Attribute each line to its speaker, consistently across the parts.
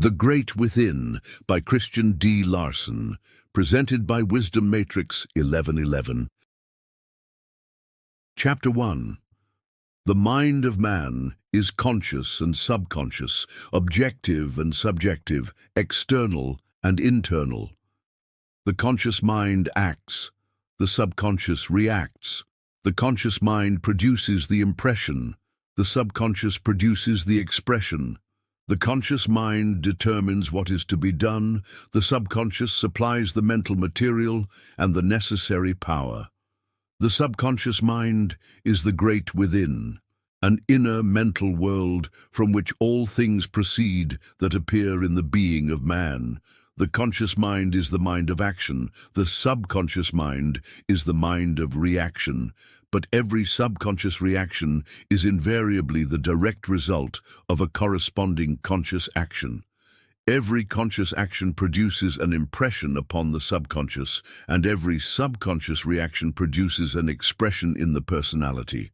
Speaker 1: The Great Within by Christian D. Larson, presented by Wisdom Matrix 1111. Chapter 1. The mind of man is conscious and subconscious, objective and subjective, external and internal. The conscious mind acts, the subconscious reacts. The conscious mind produces the impression, the subconscious produces the expression. The conscious mind determines what is to be done, the subconscious supplies the mental material and the necessary power. The subconscious mind is the great within, an inner mental world from which all things proceed that appear in the being of man. The conscious mind is the mind of action, the subconscious mind is the mind of reaction. But every subconscious reaction is invariably the direct result of a corresponding conscious action. Every conscious action produces an impression upon the subconscious, and every subconscious reaction produces an expression in the personality.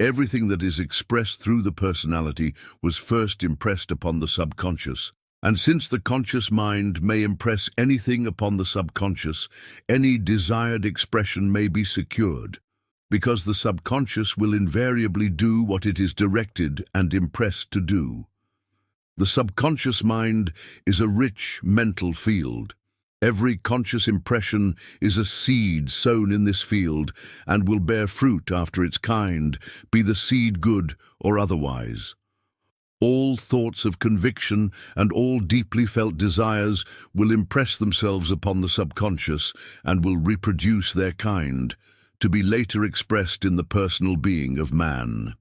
Speaker 1: Everything that is expressed through the personality was first impressed upon the subconscious. And since the conscious mind may impress anything upon the subconscious, any desired expression may be secured, because the subconscious will invariably do what it is directed and impressed to do. The subconscious mind is a rich mental field. Every conscious impression is a seed sown in this field and will bear fruit after its kind, be the seed good or otherwise. All thoughts of conviction and all deeply felt desires will impress themselves upon the subconscious and will reproduce their kind, to be later expressed in the personal being of man.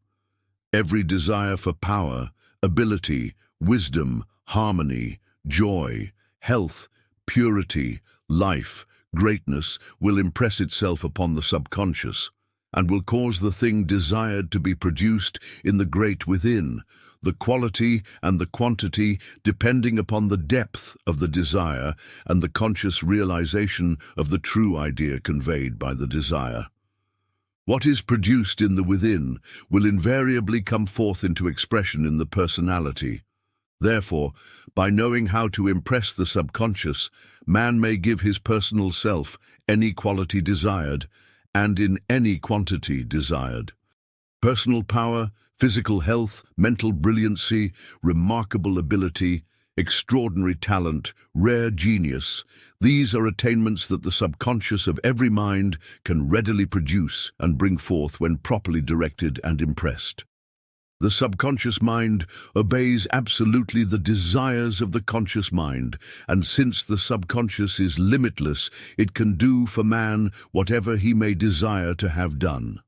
Speaker 1: Every desire for power, ability, wisdom, harmony, joy, health, purity, life, greatness will impress itself upon the subconscious and will cause the thing desired to be produced in the great within, the quality and the quantity depending upon the depth of the desire and the conscious realization of the true idea conveyed by the desire. What is produced in the within will invariably come forth into expression in the personality. Therefore, by knowing how to impress the subconscious, man may give his personal self any quality desired and in any quantity desired. Personal power, physical health, mental brilliancy, remarkable ability, extraordinary talent, rare genius, these are attainments that the subconscious of every mind can readily produce and bring forth when properly directed and impressed. The subconscious mind obeys absolutely the desires of the conscious mind, and since the subconscious is limitless, it can do for man whatever he may desire to have done.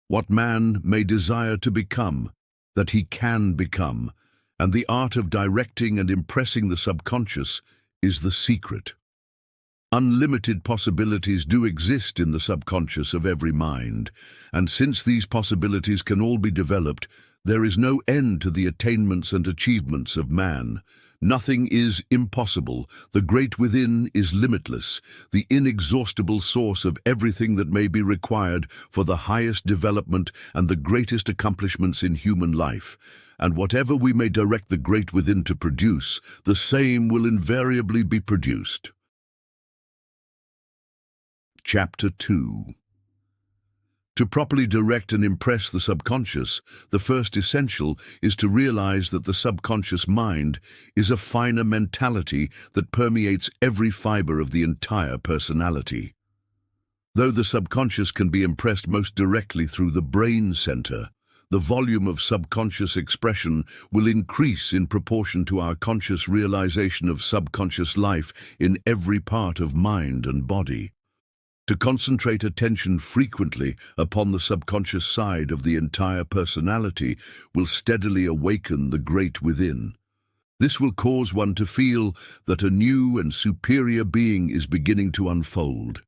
Speaker 1: What man may desire to become, that he can become, and the art of directing and impressing the subconscious is the secret. Unlimited possibilities do exist in the subconscious of every mind, and since these possibilities can all be developed, there is no end to the attainments and achievements of man. Nothing is impossible. The great within is limitless, the inexhaustible source of everything that may be required for the highest development and the greatest accomplishments in human life. And whatever we may direct the great within to produce, the same will invariably be produced. Chapter 2. To properly direct and impress the subconscious, the first essential is to realize that the subconscious mind is a finer mentality that permeates every fiber of the entire personality. Though the subconscious can be impressed most directly through the brain center, the volume of subconscious expression will increase in proportion to our conscious realization of subconscious life in every part of mind and body. To concentrate attention frequently upon the subconscious side of the entire personality will steadily awaken the great within. This will cause one to feel that a new and superior being is beginning to unfold.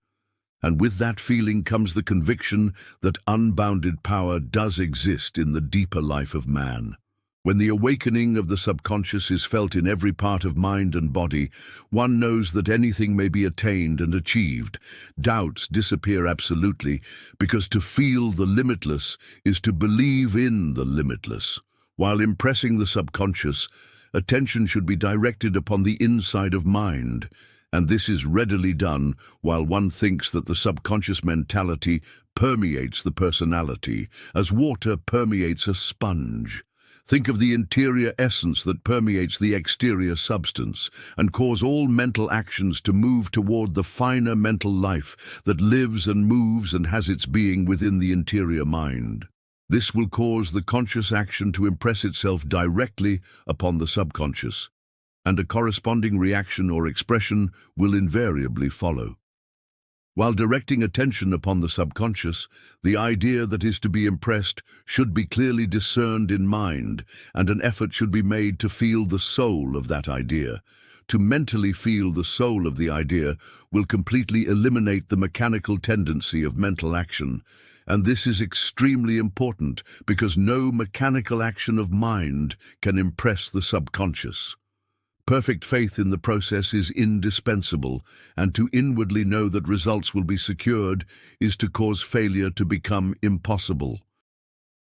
Speaker 1: And with that feeling comes the conviction that unbounded power does exist in the deeper life of man. When the awakening of the subconscious is felt in every part of mind and body, one knows that anything may be attained and achieved. Doubts disappear absolutely, because to feel the limitless is to believe in the limitless. While impressing the subconscious, attention should be directed upon the inside of mind, and this is readily done while one thinks that the subconscious mentality permeates the personality, as water permeates a sponge. Think of the interior essence that permeates the exterior substance, and cause all mental actions to move toward the finer mental life that lives and moves and has its being within the interior mind. This will cause the conscious action to impress itself directly upon the subconscious, and a corresponding reaction or expression will invariably follow. While directing attention upon the subconscious, the idea that is to be impressed should be clearly discerned in mind, and an effort should be made to feel the soul of that idea. To mentally feel the soul of the idea will completely eliminate the mechanical tendency of mental action, and this is extremely important because no mechanical action of mind can impress the subconscious. Perfect faith in the process is indispensable, and to inwardly know that results will be secured is to cause failure to become impossible.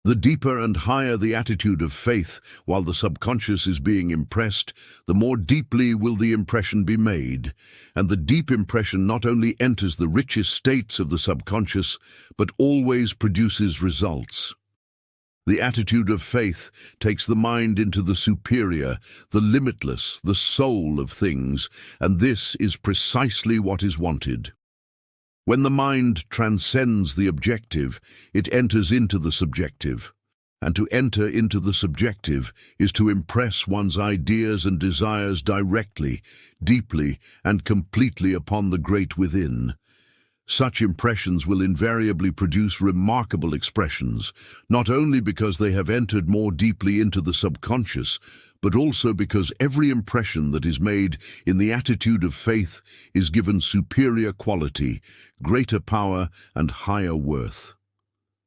Speaker 1: The deeper and higher the attitude of faith while the subconscious is being impressed, the more deeply will the impression be made, and the deep impression not only enters the richest states of the subconscious, but always produces results. The attitude of faith takes the mind into the superior, the limitless, the soul of things, and this is precisely what is wanted. When the mind transcends the objective, it enters into the subjective. And to enter into the subjective is to impress one's ideas and desires directly, deeply, and completely upon the great within. Such impressions will invariably produce remarkable expressions, not only because they have entered more deeply into the subconscious, but also because every impression that is made in the attitude of faith is given superior quality, greater power, and higher worth.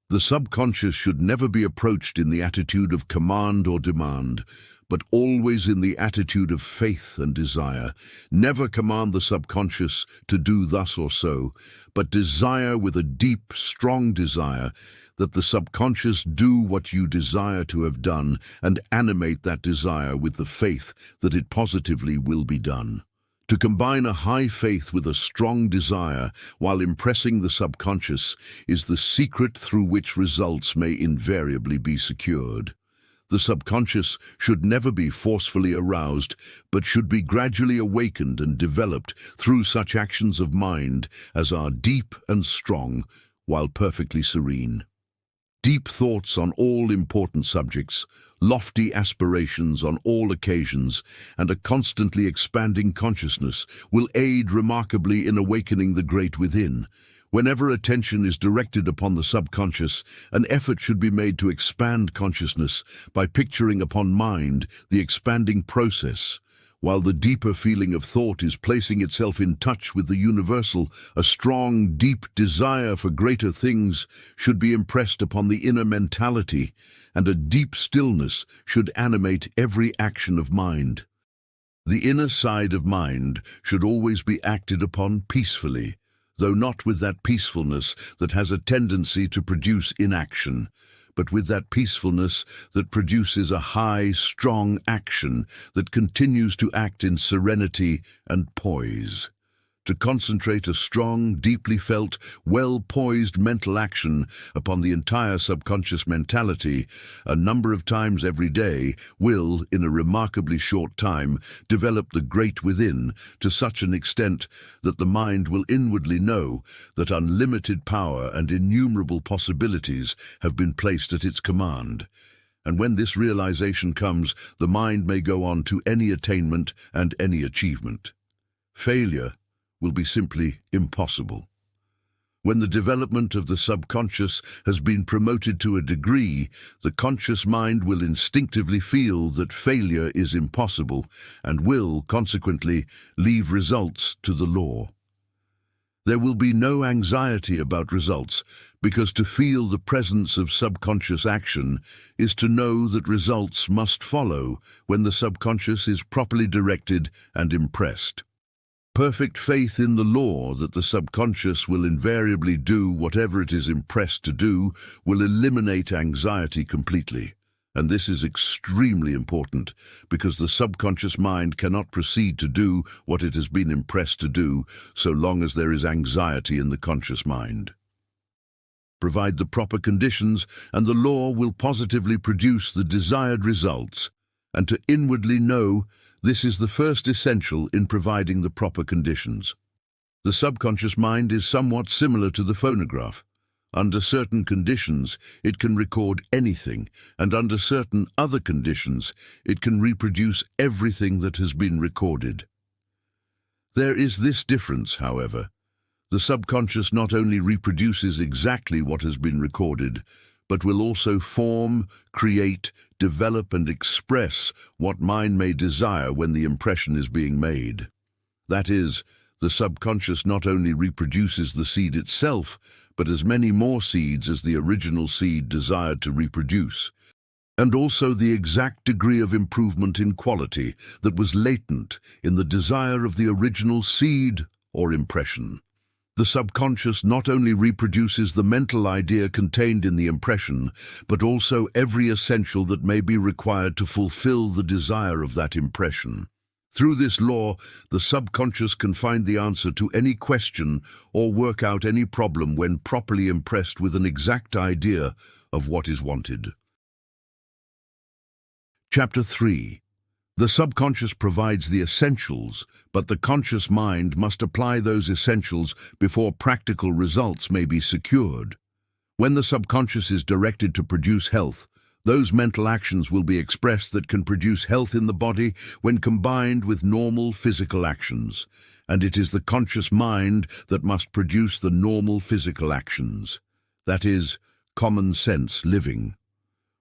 Speaker 1: The subconscious should never be approached in the attitude of command or demand, but always in the attitude of faith and desire. Never command the subconscious to do thus or so, but desire with a deep, strong desire that the subconscious do what you desire to have done, and animate that desire with the faith that it positively will be done. To combine a high faith with a strong desire while impressing the subconscious is the secret through which results may invariably be secured. The subconscious should never be forcefully aroused, but should be gradually awakened and developed through such actions of mind as are deep and strong, while perfectly serene. Deep thoughts on all important subjects, lofty aspirations on all occasions, and a constantly expanding consciousness will aid remarkably in awakening the great within. Whenever attention is directed upon the subconscious, an effort should be made to expand consciousness by picturing upon mind the expanding process. While the deeper feeling of thought is placing itself in touch with the universal, a strong, deep desire for greater things should be impressed upon the inner mentality, and a deep stillness should animate every action of mind. The inner side of mind should always be acted upon peacefully, though not with that peacefulness that has a tendency to produce inaction, but with that peacefulness that produces a high, strong action that continues to act in serenity and poise. To concentrate a strong, deeply felt, well-poised mental action upon the entire subconscious mentality a number of times every day will, in a remarkably short time, develop the great within to such an extent that the mind will inwardly know that unlimited power and innumerable possibilities have been placed at its command. And when this realization comes, the mind may go on to any attainment and any achievement. Failure will be simply impossible. When the development of the subconscious has been promoted to a degree, the conscious mind will instinctively feel that failure is impossible and will, consequently, leave results to the law. There will be no anxiety about results, because to feel the presence of subconscious action is to know that results must follow when the subconscious is properly directed and impressed. Perfect faith in the law that the subconscious will invariably do whatever it is impressed to do will eliminate anxiety completely. And this is extremely important because the subconscious mind cannot proceed to do what it has been impressed to do so long as there is anxiety in the conscious mind. Provide the proper conditions and the law will positively produce the desired results. And to inwardly know, this is the first essential in providing the proper conditions. The subconscious mind is somewhat similar to the phonograph. Under certain conditions, it can record anything, and under certain other conditions, it can reproduce everything that has been recorded. There is this difference, however. The subconscious not only reproduces exactly what has been recorded, but will also form, create, develop, and express what mind may desire when the impression is being made. That is, the subconscious not only reproduces the seed itself, but as many more seeds as the original seed desired to reproduce, and also the exact degree of improvement in quality that was latent in the desire of the original seed or impression. The subconscious not only reproduces the mental idea contained in the impression, but also every essential that may be required to fulfill the desire of that impression. Through this law, the subconscious can find the answer to any question or work out any problem when properly impressed with an exact idea of what is wanted. Chapter 3. The subconscious provides the essentials, but the conscious mind must apply those essentials before practical results may be secured. When the subconscious is directed to produce health, those mental actions will be expressed that can produce health in the body when combined with normal physical actions, and it is the conscious mind that must produce the normal physical actions. That is, common sense living.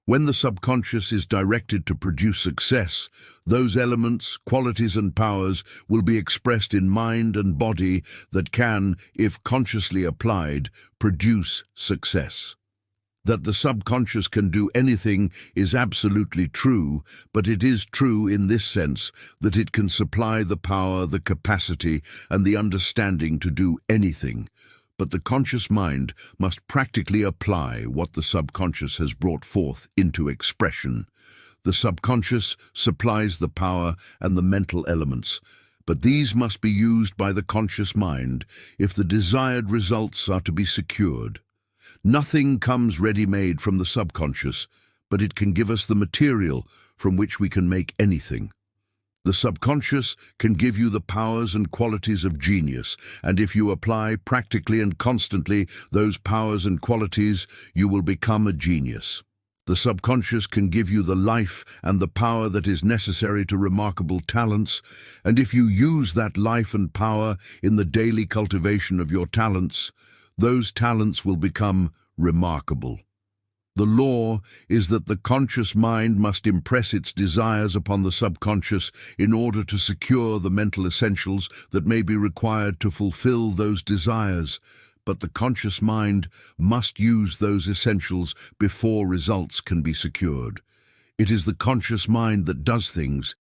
Speaker 1: When the subconscious is directed to produce success, those elements, qualities and powers will be expressed in mind and body that can, if consciously applied, produce success. That the subconscious can do anything is absolutely true, but it is true in this sense that it can supply the power, the capacity, and the understanding to do anything. But the conscious mind must practically apply what the subconscious has brought forth into expression. The subconscious supplies the power and the mental elements, but these must be used by the conscious mind if the desired results are to be secured. Nothing comes ready-made from the subconscious, but it can give us the material from which we can make anything. The subconscious can give you the powers and qualities of genius, and if you apply practically and constantly those powers and qualities, you will become a genius. The subconscious can give you the life and the power that is necessary to remarkable talents, and if you use that life and power in the daily cultivation of your talents, those talents will become remarkable. The law is that the conscious mind must impress its desires upon the subconscious in order to secure the mental essentials that may be required to fulfill those desires, but the conscious mind must use those essentials before results can be secured. It is the conscious mind that does things,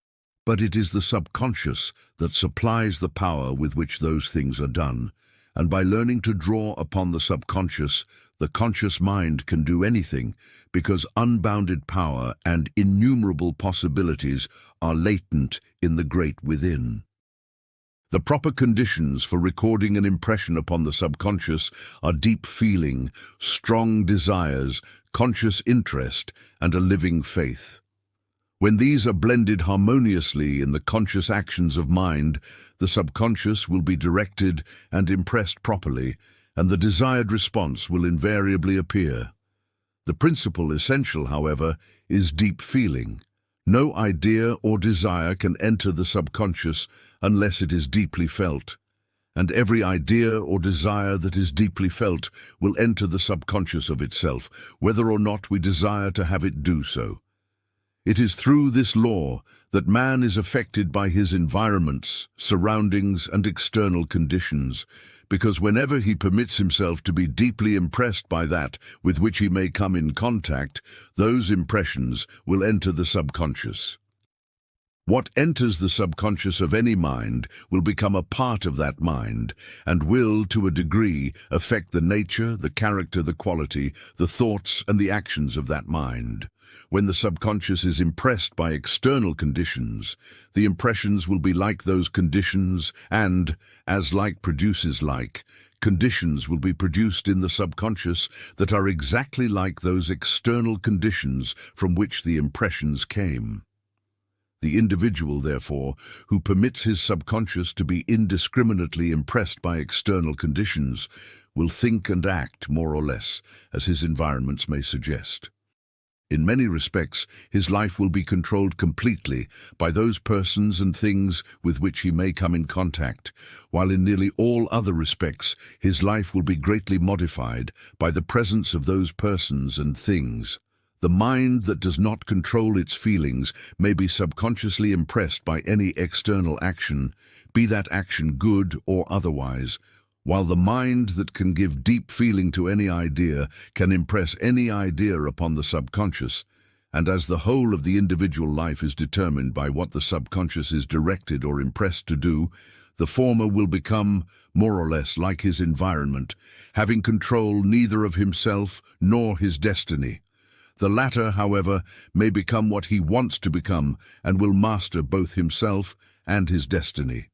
Speaker 1: but it is the subconscious that supplies the power with which those things are done. And by learning to draw upon the subconscious, the conscious mind can do anything because unbounded power and innumerable possibilities are latent in the great within. The proper conditions for recording an impression upon the subconscious are deep feeling, strong desires, conscious interest, and a living faith. When these are blended harmoniously in the conscious actions of mind, the subconscious will be directed and impressed properly, and the desired response will invariably appear. The principal essential, however, is deep feeling. No idea or desire can enter the subconscious unless it is deeply felt, and every idea or desire that is deeply felt will enter the subconscious of itself, whether or not we desire to have it do so. It is through this law that man is affected by his environments, surroundings, and external conditions, because whenever he permits himself to be deeply impressed by that with which he may come in contact, those impressions will enter the subconscious. What enters the subconscious of any mind will become a part of that mind and will, to a degree, affect the nature, the character, the quality, the thoughts, and the actions of that mind. When the subconscious is impressed by external conditions, the impressions will be like those conditions and, as like produces like, conditions will be produced in the subconscious that are exactly like those external conditions from which the impressions came. The individual, therefore, who permits his subconscious to be indiscriminately impressed by external conditions will think and act more or less as his environments may suggest. In many respects, his life will be controlled completely by those persons and things with which he may come in contact, while in nearly all other respects, his life will be greatly modified by the presence of those persons and things. The mind that does not control its feelings may be subconsciously impressed by any external action, be that action good or otherwise, while the mind that can give deep feeling to any idea can impress any idea upon the subconscious, and as the whole of the individual life is determined by what the subconscious is directed or impressed to do, the former will become, more or less, like his environment, having control neither of himself nor his destiny. The latter, however, may become what he wants to become and will master both himself and his destiny.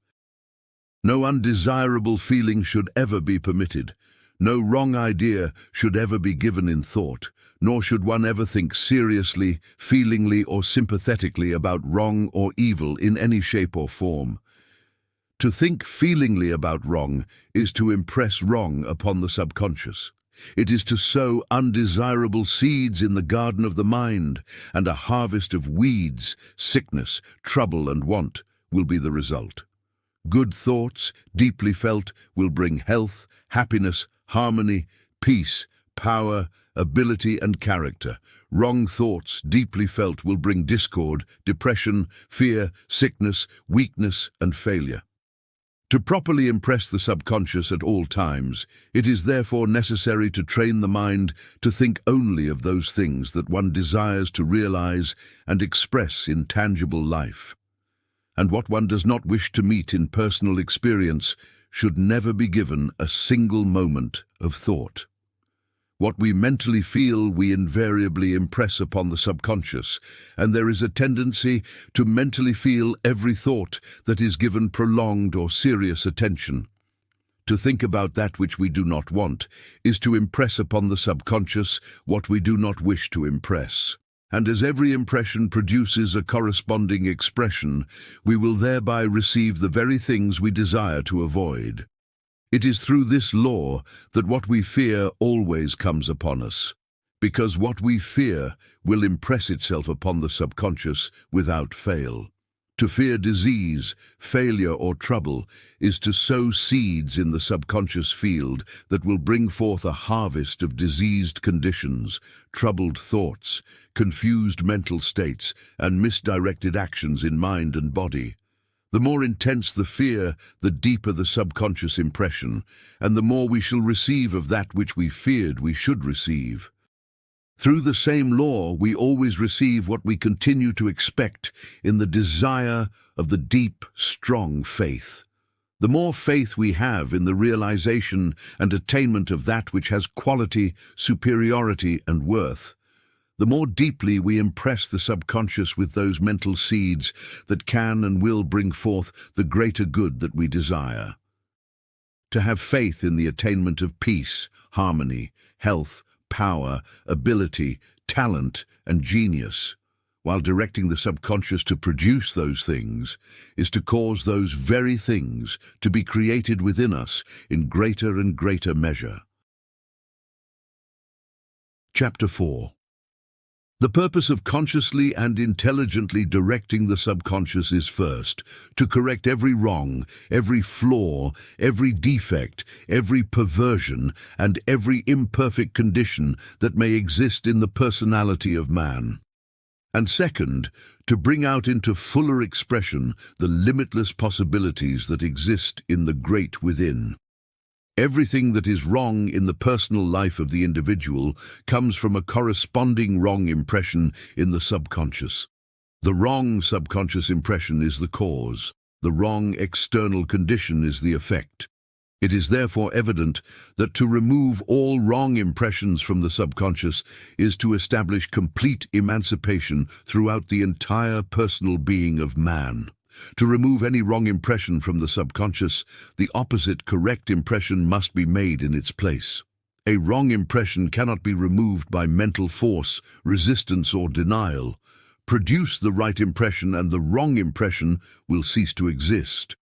Speaker 1: No undesirable feeling should ever be permitted. No wrong idea should ever be given in thought, nor should one ever think seriously, feelingly, or sympathetically about wrong or evil in any shape or form. To think feelingly about wrong is to impress wrong upon the subconscious. It is to sow undesirable seeds in the garden of the mind, and a harvest of weeds, sickness, trouble, and want will be the result. Good thoughts, deeply felt, will bring health, happiness, harmony, peace, power, ability, and character. Wrong thoughts, deeply felt, will bring discord, depression, fear, sickness, weakness, and failure. To properly impress the subconscious at all times, it is therefore necessary to train the mind to think only of those things that one desires to realize and express in tangible life. And what one does not wish to meet in personal experience should never be given a single moment of thought. What we mentally feel, we invariably impress upon the subconscious, and there is a tendency to mentally feel every thought that is given prolonged or serious attention. To think about that which we do not want is to impress upon the subconscious what we do not wish to impress. And as every impression produces a corresponding expression, we will thereby receive the very things we desire to avoid. It is through this law that what we fear always comes upon us, because what we fear will impress itself upon the subconscious without fail. To fear disease, failure, or trouble is to sow seeds in the subconscious field that will bring forth a harvest of diseased conditions, troubled thoughts, confused mental states, and misdirected actions in mind and body. The more intense the fear, the deeper the subconscious impression, and the more we shall receive of that which we feared we should receive. Through the same law, we always receive what we continue to expect in the desire of the deep, strong faith. The more faith we have in the realization and attainment of that which has quality, superiority, and worth, the more deeply we impress the subconscious with those mental seeds that can and will bring forth the greater good that we desire. To have faith in the attainment of peace, harmony, health, power, ability, talent, and genius, while directing the subconscious to produce those things, is to cause those very things to be created within us in greater and greater measure. Chapter 4. The purpose of consciously and intelligently directing the subconscious is first, to correct every wrong, every flaw, every defect, every perversion, and every imperfect condition that may exist in the personality of man. And second, to bring out into fuller expression the limitless possibilities that exist in the great within. Everything that is wrong in the personal life of the individual comes from a corresponding wrong impression in the subconscious. The wrong subconscious impression is the cause. The wrong external condition is the effect. It is therefore evident that to remove all wrong impressions from the subconscious is to establish complete emancipation throughout the entire personal being of man. To remove any wrong impression from the subconscious, the opposite correct impression must be made in its place. A wrong impression cannot be removed by mental force, resistance, or denial. Produce the right impression and the wrong impression will cease to exist.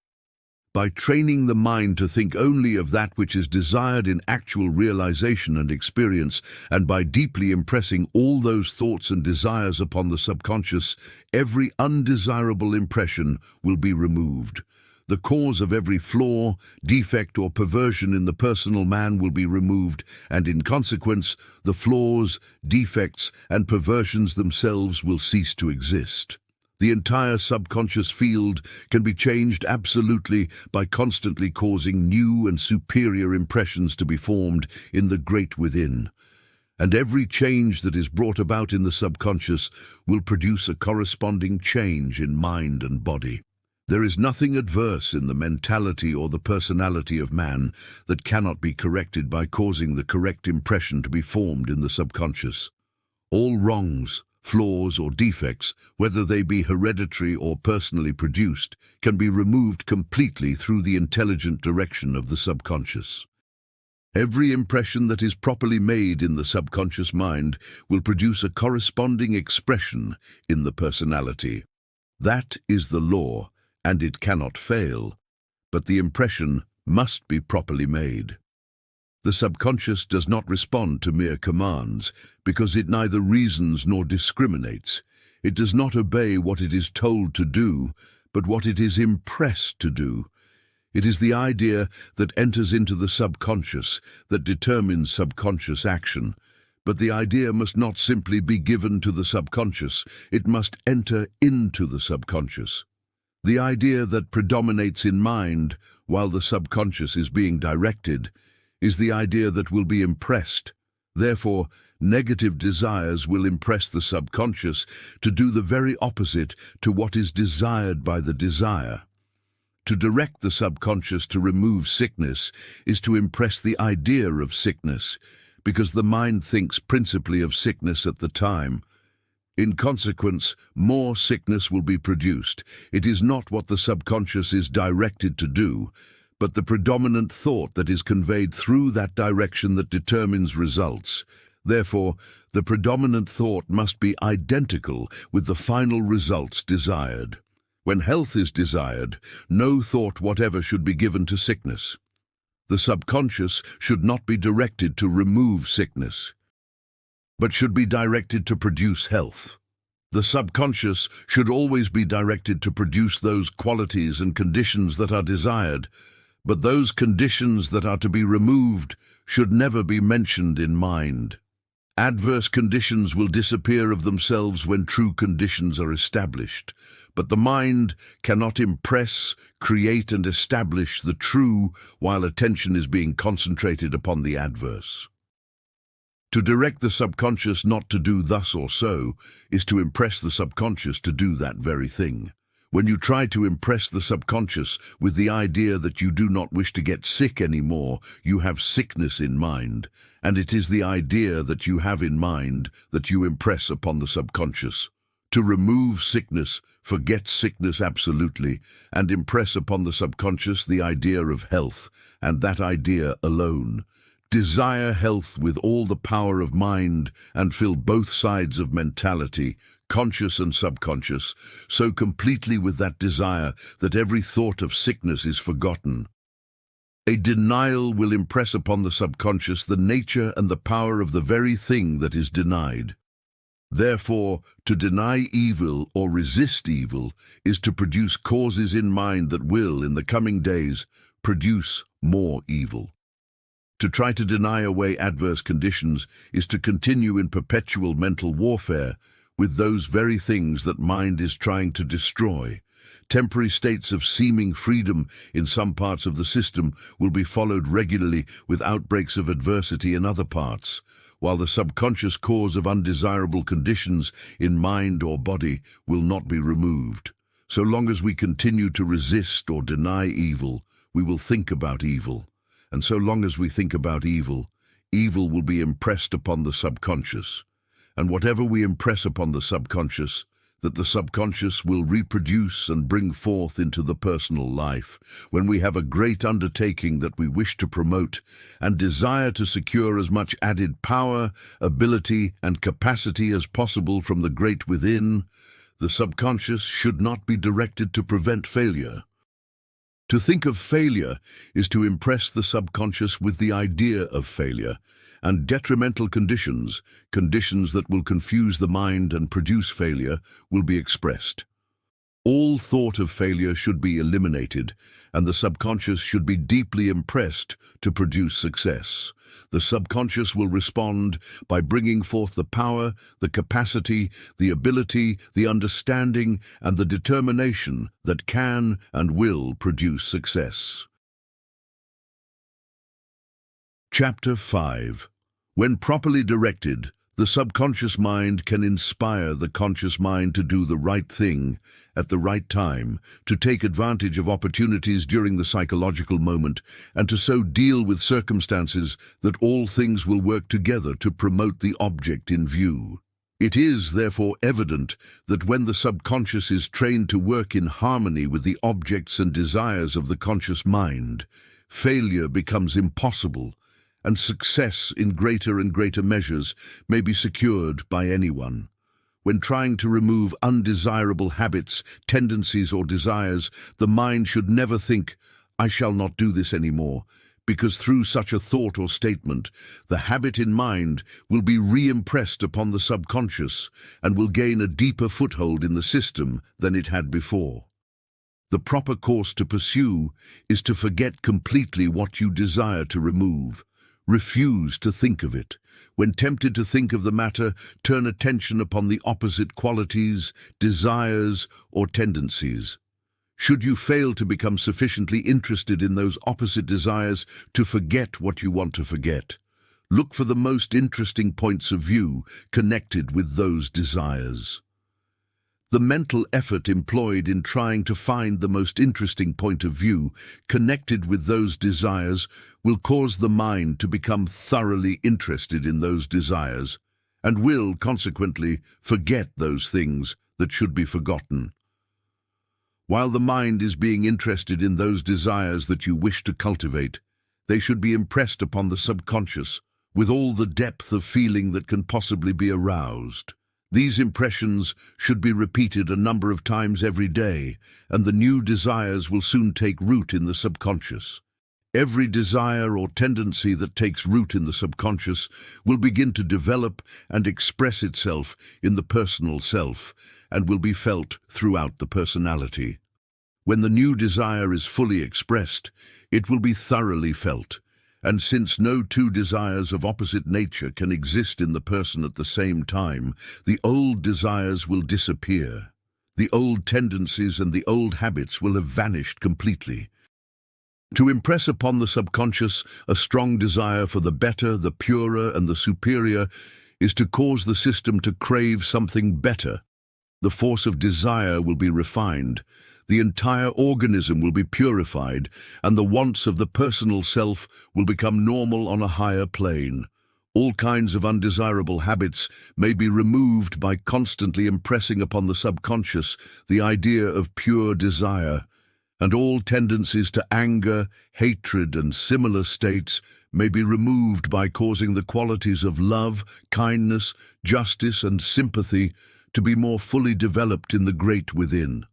Speaker 1: By training the mind to think only of that which is desired in actual realization and experience, and by deeply impressing all those thoughts and desires upon the subconscious, every undesirable impression will be removed. The cause of every flaw, defect, or perversion in the personal man will be removed, and in consequence, the flaws, defects, and perversions themselves will cease to exist. The entire subconscious field can be changed absolutely by constantly causing new and superior impressions to be formed in the great within. And every change that is brought about in the subconscious will produce a corresponding change in mind and body. There is nothing adverse in the mentality or the personality of man that cannot be corrected by causing the correct impression to be formed in the subconscious. All wrongs, flaws, or defects, whether they be hereditary or personally produced, can be removed completely through the intelligent direction of the subconscious. Every impression that is properly made in the subconscious mind will produce a corresponding expression in the personality. That is the law, and it cannot fail, but the impression must be properly made. The subconscious does not respond to mere commands, because it neither reasons nor discriminates. It does not obey what it is told to do, but what it is impressed to do. It is the idea that enters into the subconscious that determines subconscious action. But the idea must not simply be given to the subconscious, it must enter into the subconscious. The idea that predominates in mind while the subconscious is being directed is the idea that will be impressed. Therefore, negative desires will impress the subconscious to do the very opposite to what is desired by the desire. To direct the subconscious to remove sickness is to impress the idea of sickness, because the mind thinks principally of sickness at the time. In consequence, more sickness will be produced. It is not what the subconscious is directed to do, but the predominant thought that is conveyed through that direction that determines results. Therefore, the predominant thought must be identical with the final results desired. When health is desired, no thought whatever should be given to sickness. The subconscious should not be directed to remove sickness, but should be directed to produce health. The subconscious should always be directed to produce those qualities and conditions that are desired, but those conditions that are to be removed should never be mentioned in mind. Adverse conditions will disappear of themselves when true conditions are established, but the mind cannot impress, create, and establish the true while attention is being concentrated upon the adverse. To direct the subconscious not to do thus or so is to impress the subconscious to do that very thing. When you try to impress the subconscious with the idea that you do not wish to get sick anymore, you have sickness in mind, and it is the idea that you have in mind that you impress upon the subconscious. To remove sickness, forget sickness absolutely, and impress upon the subconscious the idea of health, and that idea alone. Desire health with all the power of mind and fill both sides of mentality, conscious and subconscious, so completely with that desire that every thought of sickness is forgotten. A denial will impress upon the subconscious the nature and the power of the very thing that is denied. Therefore, to deny evil or resist evil is to produce causes in mind that will, in the coming days, produce more evil. To try to deny away adverse conditions is to continue in perpetual mental warfare with those very things that mind is trying to destroy. Temporary states of seeming freedom in some parts of the system will be followed regularly with outbreaks of adversity in other parts, while the subconscious cause of undesirable conditions in mind or body will not be removed. So long as we continue to resist or deny evil, we will think about evil. And so long as we think about evil, evil will be impressed upon the subconscious. And whatever we impress upon the subconscious, that the subconscious will reproduce and bring forth into the personal life. When we have a great undertaking that we wish to promote and desire to secure as much added power, ability, and capacity as possible from the great within, the subconscious should not be directed to prevent failure. To think of failure is to impress the subconscious with the idea of failure, and detrimental conditions, conditions that will confuse the mind and produce failure, will be expressed. All thought of failure should be eliminated, and the subconscious should be deeply impressed to produce success. The subconscious will respond by bringing forth the power, the capacity, the ability, the understanding, and the determination that can and will produce success. Chapter 5. When properly directed, the subconscious mind can inspire the conscious mind to do the right thing at the right time, to take advantage of opportunities during the psychological moment, and to so deal with circumstances that all things will work together to promote the object in view. It is, therefore, evident that when the subconscious is trained to work in harmony with the objects and desires of the conscious mind, failure becomes impossible, and success in greater and greater measures may be secured by anyone. When trying to remove undesirable habits, tendencies, or desires, the mind should never think, "I shall not do this anymore," because through such a thought or statement, the habit in mind will be re-impressed upon the subconscious and will gain a deeper foothold in the system than it had before. The proper course to pursue is to forget completely what you desire to remove. Refuse to think of it. When tempted to think of the matter, turn attention upon the opposite qualities, desires, or tendencies. Should you fail to become sufficiently interested in those opposite desires to forget what you want to forget, look for the most interesting points of view connected with those desires. The mental effort employed in trying to find the most interesting point of view connected with those desires will cause the mind to become thoroughly interested in those desires and will, consequently, forget those things that should be forgotten. While the mind is being interested in those desires that you wish to cultivate, they should be impressed upon the subconscious with all the depth of feeling that can possibly be aroused. These impressions should be repeated a number of times every day, and the new desires will soon take root in the subconscious. Every desire or tendency that takes root in the subconscious will begin to develop and express itself in the personal self, and will be felt throughout the personality. When the new desire is fully expressed, it will be thoroughly felt. And since no two desires of opposite nature can exist in the person at the same time, the old desires will disappear. The old tendencies and the old habits will have vanished completely. To impress upon the subconscious a strong desire for the better, the purer, and the superior is to cause the system to crave something better. The force of desire will be refined. The entire organism will be purified, and the wants of the personal self will become normal on a higher plane. All kinds of undesirable habits may be removed by constantly impressing upon the subconscious the idea of pure desire, and all tendencies to anger, hatred, and similar states may be removed by causing the qualities of love, kindness, justice, and sympathy to be more fully developed in the great within.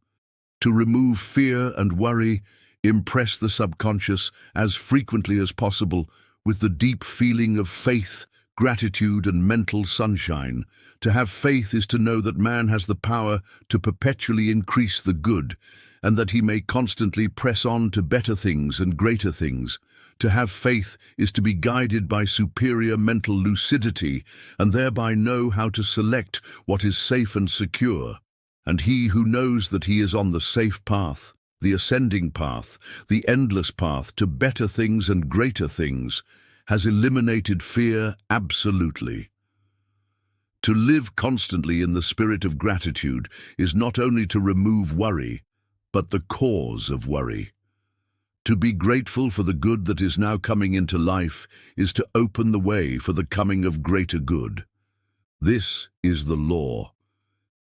Speaker 1: To remove fear and worry, impress the subconscious as frequently as possible with the deep feeling of faith, gratitude, and mental sunshine. To have faith is to know that man has the power to perpetually increase the good, and that he may constantly press on to better things and greater things. To have faith is to be guided by superior mental lucidity, and thereby know how to select what is safe and secure. And he who knows that he is on the safe path, the ascending path, the endless path to better things and greater things, has eliminated fear absolutely. To live constantly in the spirit of gratitude is not only to remove worry, but the cause of worry. To be grateful for the good that is now coming into life is to open the way for the coming of greater good. This is the law.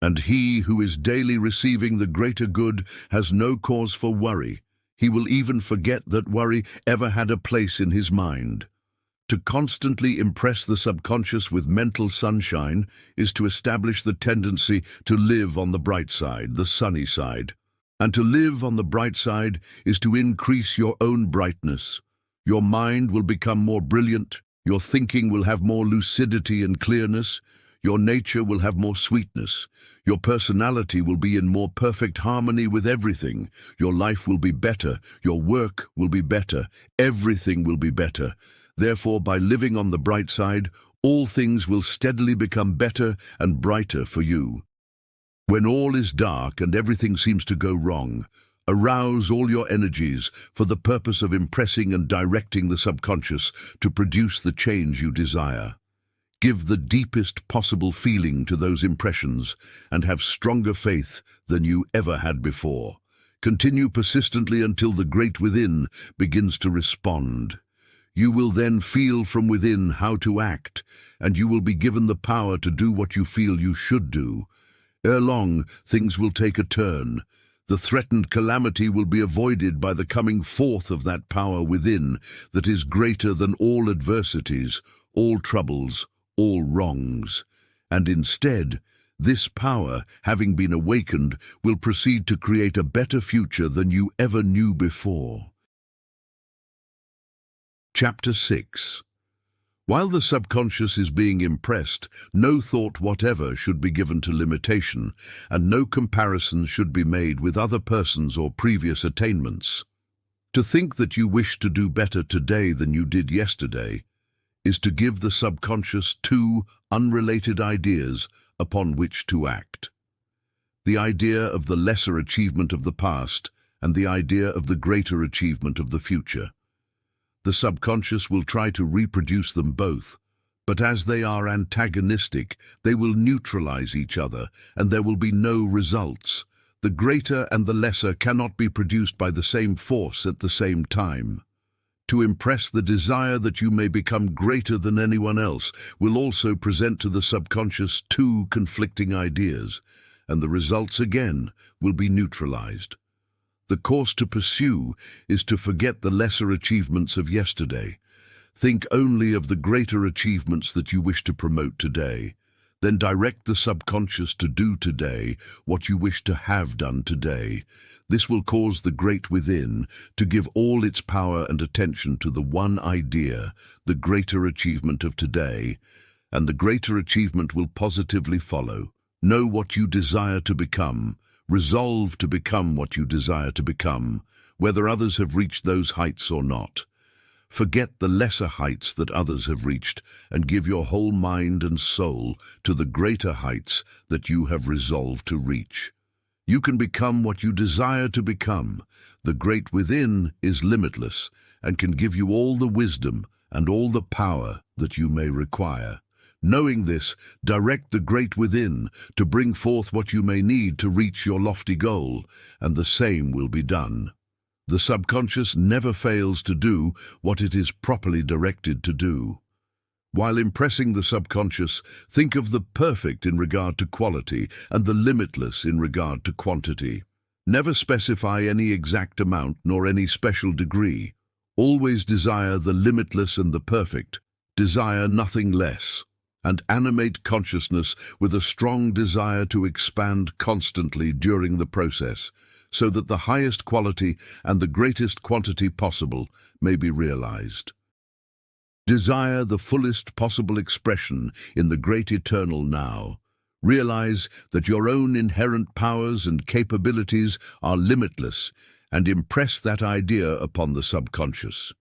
Speaker 1: And he who is daily receiving the greater good has no cause for worry. He will even forget that worry ever had a place in his mind. To constantly impress the subconscious with mental sunshine is to establish the tendency to live on the bright side, the sunny side. And to live on the bright side is to increase your own brightness. Your mind will become more brilliant, your thinking will have more lucidity and clearness, your nature will have more sweetness, your personality will be in more perfect harmony with everything, your life will be better, your work will be better, everything will be better. Therefore, by living on the bright side, all things will steadily become better and brighter for you. When all is dark and everything seems to go wrong, arouse all your energies for the purpose of impressing and directing the subconscious to produce the change you desire. Give the deepest possible feeling to those impressions and have stronger faith than you ever had before. Continue persistently until the great within begins to respond. You will then feel from within how to act, and you will be given the power to do what you feel you should do. Ere long, things will take a turn. The threatened calamity will be avoided by the coming forth of that power within that is greater than all adversities, all troubles, all wrongs. And instead, this power, having been awakened, will proceed to create a better future than you ever knew before. Chapter 6. While the subconscious is being impressed, no thought whatever should be given to limitation, and no comparisons should be made with other persons or previous attainments. To think that you wish to do better today than you did yesterday is to give the subconscious two unrelated ideas upon which to act. The idea of the lesser achievement of the past and the idea of the greater achievement of the future. The subconscious will try to reproduce them both, but as they are antagonistic, they will neutralize each other, and there will be no results. The greater and the lesser cannot be produced by the same force at the same time. To impress the desire that you may become greater than anyone else will also present to the subconscious two conflicting ideas, and the results again will be neutralized. The course to pursue is to forget the lesser achievements of yesterday. Think only of the greater achievements that you wish to promote today. Then direct the subconscious to do today what you wish to have done today. This will cause the great within to give all its power and attention to the one idea, the greater achievement of today, and the greater achievement will positively follow. Know what you desire to become. Resolve to become what you desire to become, whether others have reached those heights or not. Forget the lesser heights that others have reached and give your whole mind and soul to the greater heights that you have resolved to reach. You can become what you desire to become. The great within is limitless and can give you all the wisdom and all the power that you may require. Knowing this, direct the great within to bring forth what you may need to reach your lofty goal, and the same will be done. The subconscious never fails to do what it is properly directed to do. While impressing the subconscious, think of the perfect in regard to quality and the limitless in regard to quantity. Never specify any exact amount nor any special degree. Always desire the limitless and the perfect. Desire nothing less. And animate consciousness with a strong desire to expand constantly during the process, so that the highest quality and the greatest quantity possible may be realized. Desire the fullest possible expression in the great eternal now. Realize that your own inherent powers and capabilities are limitless, and impress that idea upon the subconscious.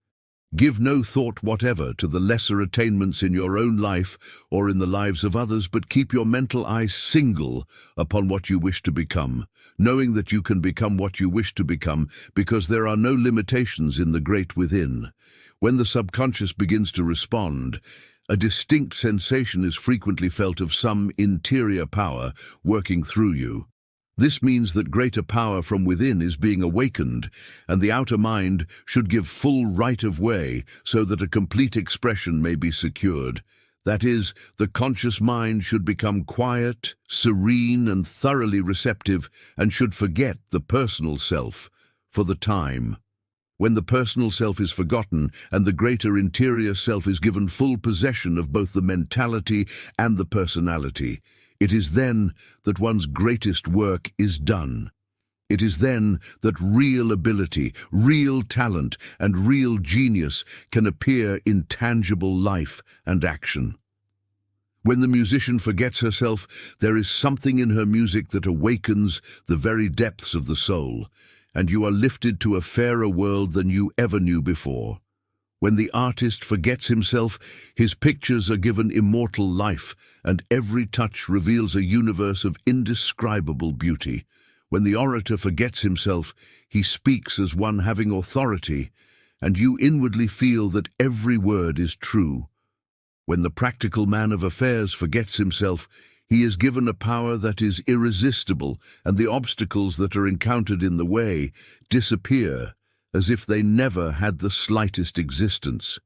Speaker 1: Give no thought whatever to the lesser attainments in your own life or in the lives of others, but keep your mental eye single upon what you wish to become, knowing that you can become what you wish to become because there are no limitations in the great within. When the subconscious begins to respond, a distinct sensation is frequently felt of some interior power working through you. This means that greater power from within is being awakened, and the outer mind should give full right of way so that a complete expression may be secured. That is, the conscious mind should become quiet, serene, and thoroughly receptive, and should forget the personal self for the time. When the personal self is forgotten and the greater interior self is given full possession of both the mentality and the personality, it is then that one's greatest work is done. It is then that real ability, real talent, and real genius can appear in tangible life and action. When the musician forgets herself, there is something in her music that awakens the very depths of the soul, and you are lifted to a fairer world than you ever knew before. When the artist forgets himself, his pictures are given immortal life, and every touch reveals a universe of indescribable beauty. When the orator forgets himself, he speaks as one having authority, and you inwardly feel that every word is true. When the practical man of affairs forgets himself, he is given a power that is irresistible, and the obstacles that are encountered in the way disappear as if they never had the slightest existence.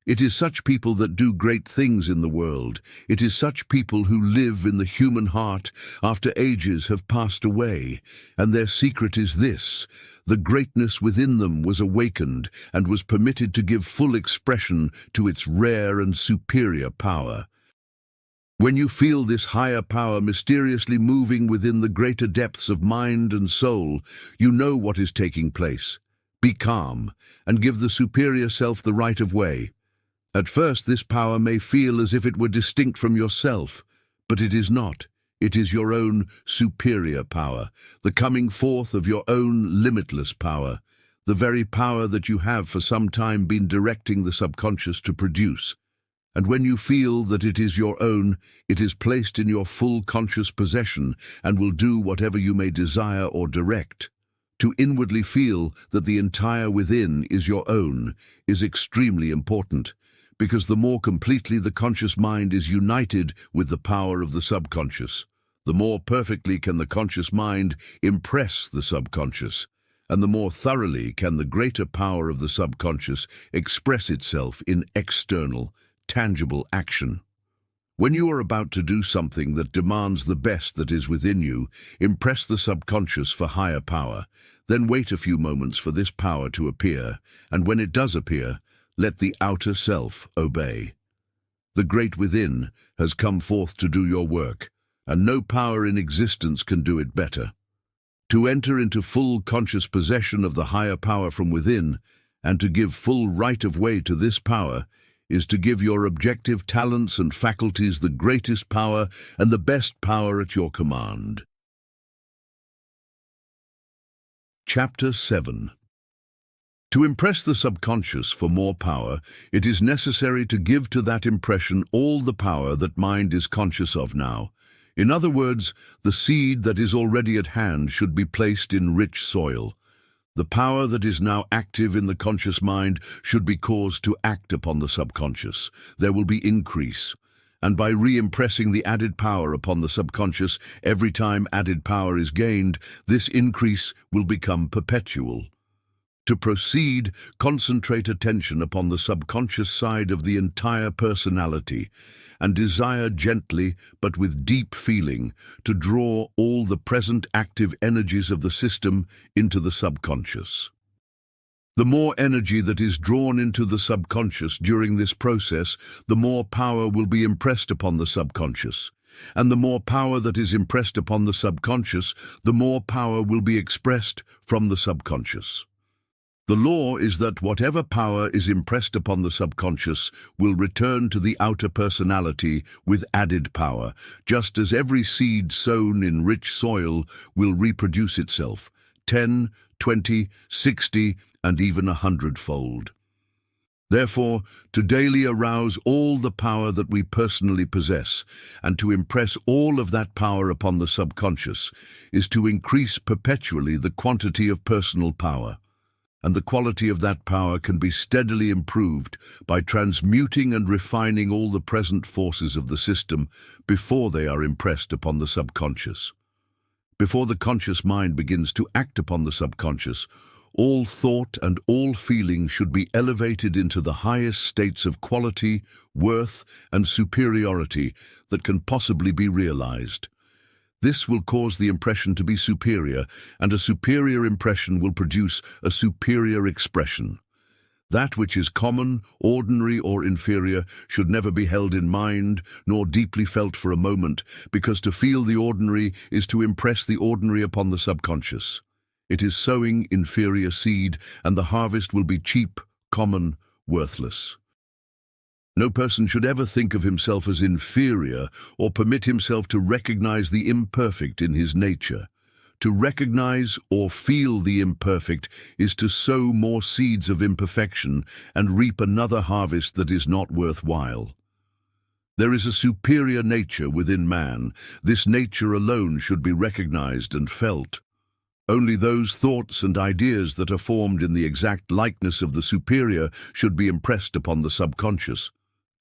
Speaker 1: It is such people that do great things in the world. It is such people who live in the human heart after ages have passed away, and their secret is this: the greatness within them was awakened and was permitted to give full expression to its rare and superior power. When you feel this higher power mysteriously moving within the greater depths of mind and soul, you know what is taking place. Be calm and give the superior self the right of way. At first, this power may feel as if it were distinct from yourself, but it is not. It is your own superior power, the coming forth of your own limitless power, the very power that you have for some time been directing the subconscious to produce. And when you feel that it is your own, it is placed in your full conscious possession and will do whatever you may desire or direct. To inwardly feel that the entire within is your own is extremely important, because the more completely the conscious mind is united with the power of the subconscious, the more perfectly can the conscious mind impress the subconscious, and the more thoroughly can the greater power of the subconscious express itself in external, tangible action. When you are about to do something that demands the best that is within you, impress the subconscious for higher power, then wait a few moments for this power to appear, and when it does appear, let the outer self obey. The great within has come forth to do your work, and no power in existence can do it better. To enter into full conscious possession of the higher power from within, and to give full right of way to this power, is to give your objective talents and faculties the greatest power and the best power at your command. Chapter 7. To impress the subconscious for more power, it is necessary to give to that impression all the power that mind is conscious of now. In other words, the seed that is already at hand should be placed in rich soil. The power that is now active in the conscious mind should be caused to act upon the subconscious. There will be increase. And by re-impressing the added power upon the subconscious, every time added power is gained, this increase will become perpetual. To proceed, concentrate attention upon the subconscious side of the entire personality, and desire gently, but with deep feeling, to draw all the present active energies of the system into the subconscious. The more energy that is drawn into the subconscious during this process, the more power will be impressed upon the subconscious. And the more power that is impressed upon the subconscious, the more power will be expressed from the subconscious. The law is that whatever power is impressed upon the subconscious will return to the outer personality with added power, just as every seed sown in rich soil will reproduce itself, 10, 20, 60, and even 100-fold. Therefore, to daily arouse all the power that we personally possess, and to impress all of that power upon the subconscious, is to increase perpetually the quantity of personal power. And the quality of that power can be steadily improved by transmuting and refining all the present forces of the system before they are impressed upon the subconscious. Before the conscious mind begins to act upon the subconscious, all thought and all feeling should be elevated into the highest states of quality, worth, and superiority that can possibly be realized. This will cause the impression to be superior, and a superior impression will produce a superior expression. That which is common, ordinary, or inferior should never be held in mind, nor deeply felt for a moment, because to feel the ordinary is to impress the ordinary upon the subconscious. It is sowing inferior seed, and the harvest will be cheap, common, worthless. No person should ever think of himself as inferior or permit himself to recognize the imperfect in his nature. To recognize or feel the imperfect is to sow more seeds of imperfection and reap another harvest that is not worthwhile. There is a superior nature within man. This nature alone should be recognized and felt. Only those thoughts and ideas that are formed in the exact likeness of the superior should be impressed upon the subconscious,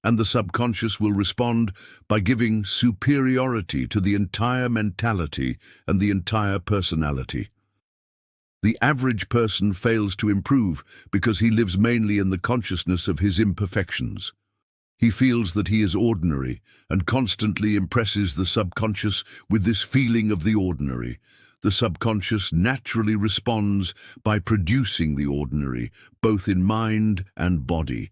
Speaker 1: and the subconscious will respond by giving superiority to the entire mentality and the entire personality. The average person fails to improve because he lives mainly in the consciousness of his imperfections. He feels that he is ordinary and constantly impresses the subconscious with this feeling of the ordinary. The subconscious naturally responds by producing the ordinary, both in mind and body.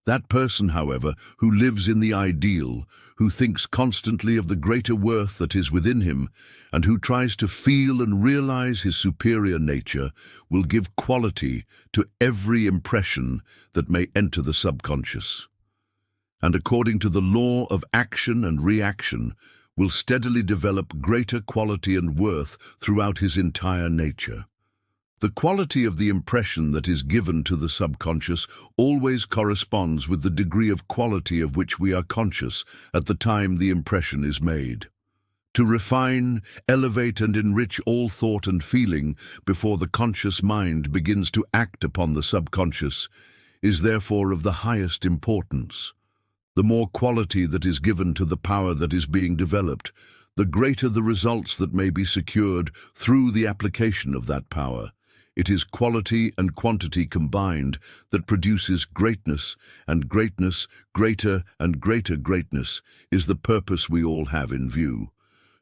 Speaker 1: That person, however, who lives in the ideal, who thinks constantly of the greater worth that is within him, and who tries to feel and realize his superior nature, will give quality to every impression that may enter the subconscious. And according to the law of action and reaction, will steadily develop greater quality and worth throughout his entire nature. The quality of the impression that is given to the subconscious always corresponds with the degree of quality of which we are conscious at the time the impression is made. To refine, elevate, and enrich all thought and feeling before the conscious mind begins to act upon the subconscious is therefore of the highest importance. The more quality that is given to the power that is being developed, the greater the results that may be secured through the application of that power. It is quality and quantity combined that produces greatness, and greatness, greater and greater greatness, is the purpose we all have in view.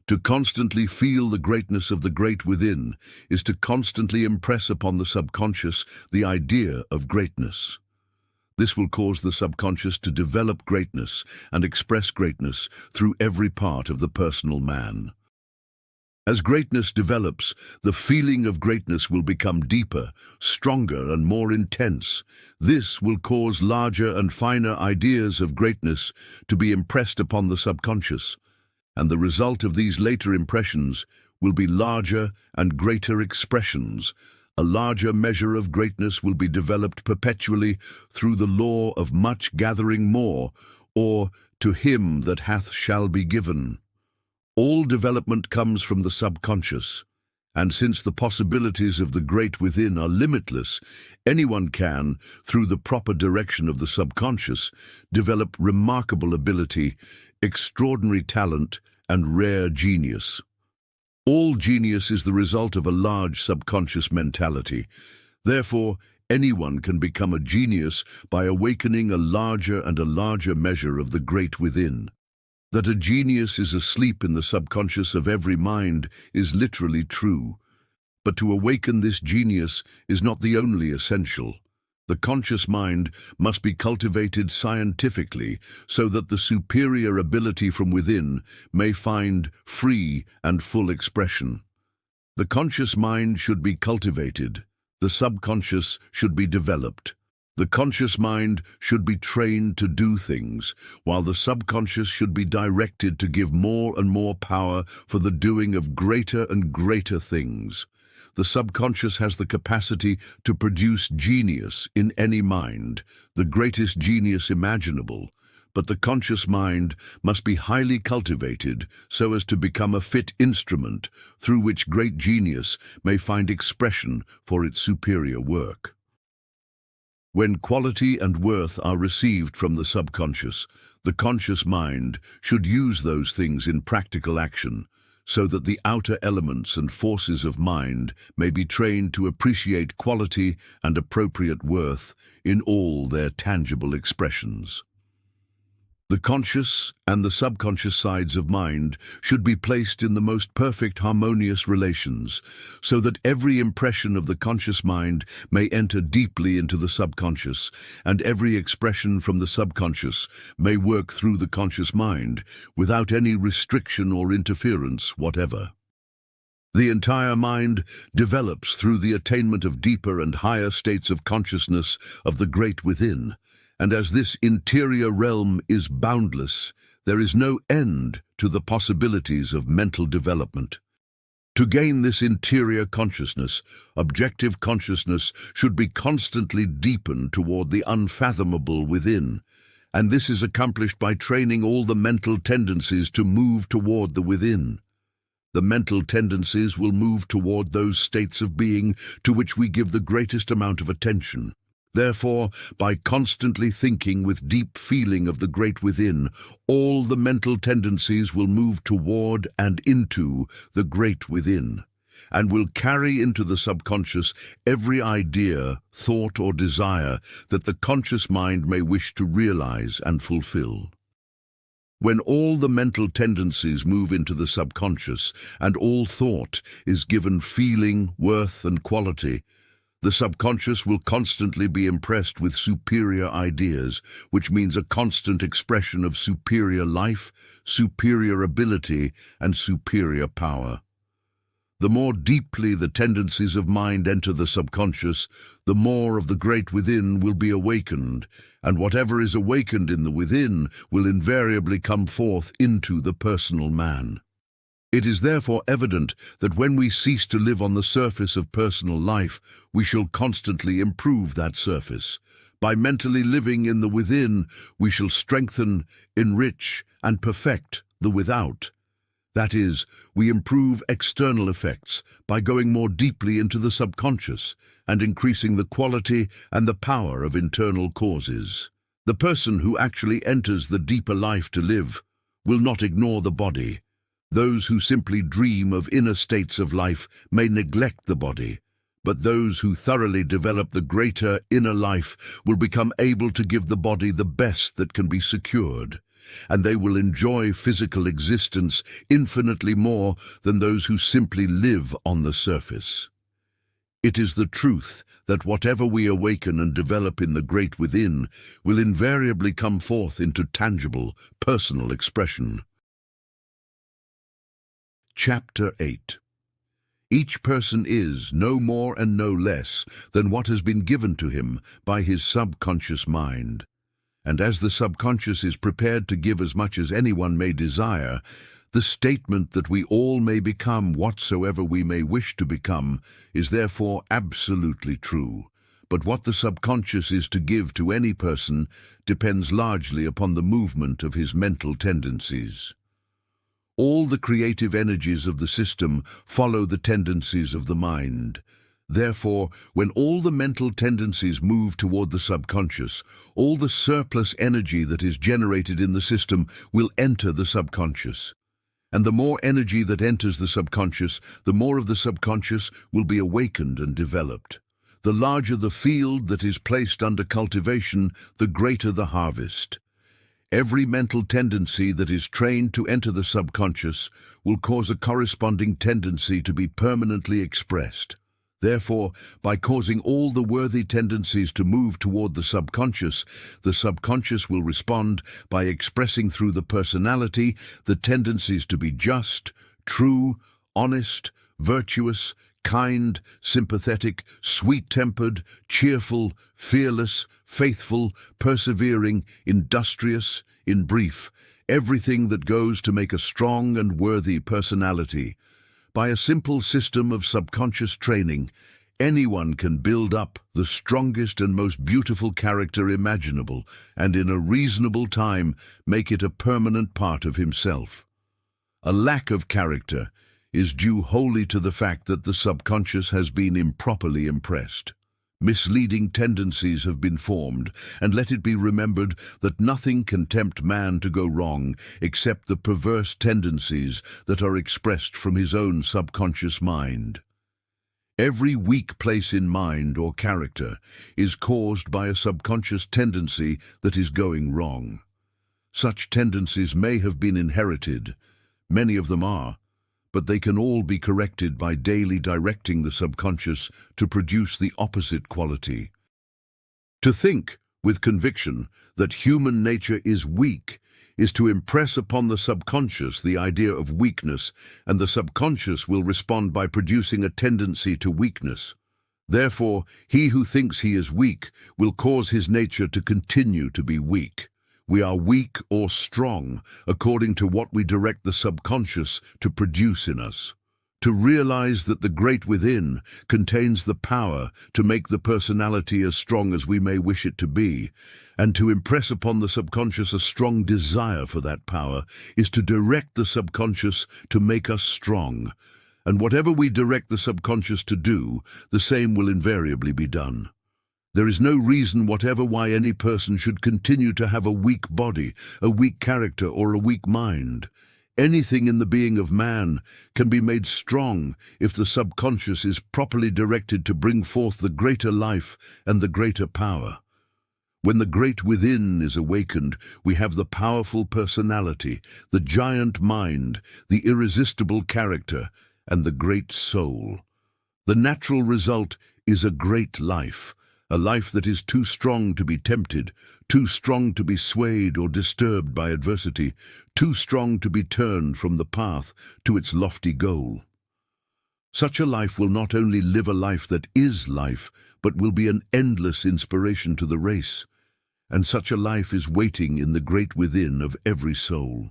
Speaker 1: To constantly feel the greatness of the great within is to constantly impress upon the subconscious the idea of greatness. This will cause the subconscious to develop greatness and express greatness through every part of the personal man. As greatness develops, the feeling of greatness will become deeper, stronger, and more intense. This will cause larger and finer ideas of greatness to be impressed upon the subconscious, and the result of these later impressions will be larger and greater expressions. A larger measure of greatness will be developed perpetually through the law of much gathering more, or to him that hath shall be given. All development comes from the subconscious, and since the possibilities of the great within are limitless, anyone can, through the proper direction of the subconscious, develop remarkable ability, extraordinary talent, and rare genius. All genius is the result of a large subconscious mentality. Therefore, anyone can become a genius by awakening a larger and a larger measure of the great within. That a genius is asleep in the subconscious of every mind is literally true. But to awaken this genius is not the only essential. The conscious mind must be cultivated scientifically so that the superior ability from within may find free and full expression. The conscious mind should be cultivated. The subconscious should be developed. The conscious mind should be trained to do things, while the subconscious should be directed to give more and more power for the doing of greater and greater things. The subconscious has the capacity to produce genius in any mind, the greatest genius imaginable, but the conscious mind must be highly cultivated so as to become a fit instrument through which great genius may find expression for its superior work. When quality and worth are received from the subconscious, the conscious mind should use those things in practical action so that the outer elements and forces of mind may be trained to appreciate quality and appropriate worth in all their tangible expressions. The conscious and the subconscious sides of mind should be placed in the most perfect harmonious relations, so that every impression of the conscious mind may enter deeply into the subconscious, and every expression from the subconscious may work through the conscious mind without any restriction or interference whatever. The entire mind develops through the attainment of deeper and higher states of consciousness of the great within, and as this interior realm is boundless, there is no end to the possibilities of mental development. To gain this interior consciousness, objective consciousness should be constantly deepened toward the unfathomable within, and this is accomplished by training all the mental tendencies to move toward the within. The mental tendencies will move toward those states of being to which we give the greatest amount of attention. Therefore, by constantly thinking with deep feeling of the great within, all the mental tendencies will move toward and into the great within, and will carry into the subconscious every idea, thought, or desire that the conscious mind may wish to realize and fulfill. When all the mental tendencies move into the subconscious and all thought is given feeling, worth, and quality, the subconscious will constantly be impressed with superior ideas, which means a constant expression of superior life, superior ability, and superior power. The more deeply the tendencies of mind enter the subconscious, the more of the great within will be awakened, and whatever is awakened in the within will invariably come forth into the personal man. It is therefore evident that when we cease to live on the surface of personal life, we shall constantly improve that surface. By mentally living in the within, we shall strengthen, enrich, and perfect the without. That is, we improve external effects by going more deeply into the subconscious and increasing the quality and the power of internal causes. The person who actually enters the deeper life to live will not ignore the body. Those who simply dream of inner states of life may neglect the body, but those who thoroughly develop the greater inner life will become able to give the body the best that can be secured, and they will enjoy physical existence infinitely more than those who simply live on the surface. It is the truth that whatever we awaken and develop in the great within will invariably come forth into tangible, personal expression. Chapter 8. Each person is no more and no less than what has been given to him by his subconscious mind. And as the subconscious is prepared to give as much as anyone may desire, the statement that we all may become whatsoever we may wish to become is therefore absolutely true. But what the subconscious is to give to any person depends largely upon the movement of his mental tendencies. All the creative energies of the system follow the tendencies of the mind. Therefore, when all the mental tendencies move toward the subconscious, all the surplus energy that is generated in the system will enter the subconscious. And the more energy that enters the subconscious, the more of the subconscious will be awakened and developed. The larger the field that is placed under cultivation, the greater the harvest. Every mental tendency that is trained to enter the subconscious will cause a corresponding tendency to be permanently expressed. Therefore, by causing all the worthy tendencies to move toward the subconscious will respond by expressing through the personality the tendencies to be just, true, honest, virtuous, kind, sympathetic, sweet-tempered, cheerful, fearless, faithful, persevering, industrious, in brief, everything that goes to make a strong and worthy personality. By a simple system of subconscious training, anyone can build up the strongest and most beautiful character imaginable, and in a reasonable time make it a permanent part of himself. A lack of character is due wholly to the fact that the subconscious has been improperly impressed. Misleading tendencies have been formed, and let it be remembered that nothing can tempt man to go wrong except the perverse tendencies that are expressed from his own subconscious mind. Every weak place in mind or character is caused by a subconscious tendency that is going wrong. Such tendencies may have been inherited, many of them are, but they can all be corrected by daily directing the subconscious to produce the opposite quality. To think with conviction that human nature is weak is to impress upon the subconscious the idea of weakness, and the subconscious will respond by producing a tendency to weakness. Therefore, he who thinks he is weak will cause his nature to continue to be weak. We are weak or strong according to what we direct the subconscious to produce in us. To realize that the great within contains the power to make the personality as strong as we may wish it to be, and to impress upon the subconscious a strong desire for that power, is to direct the subconscious to make us strong. And whatever we direct the subconscious to do, the same will invariably be done. There is no reason whatever why any person should continue to have a weak body, a weak character, or a weak mind. Anything in the being of man can be made strong if the subconscious is properly directed to bring forth the greater life and the greater power. When the great within is awakened, we have the powerful personality, the giant mind, the irresistible character, and the great soul. The natural result is a great life, a life that is too strong to be tempted, too strong to be swayed or disturbed by adversity, too strong to be turned from the path to its lofty goal. Such a life will not only live a life that is life, but will be an endless inspiration to the race. And such a life is waiting in the great within of every soul.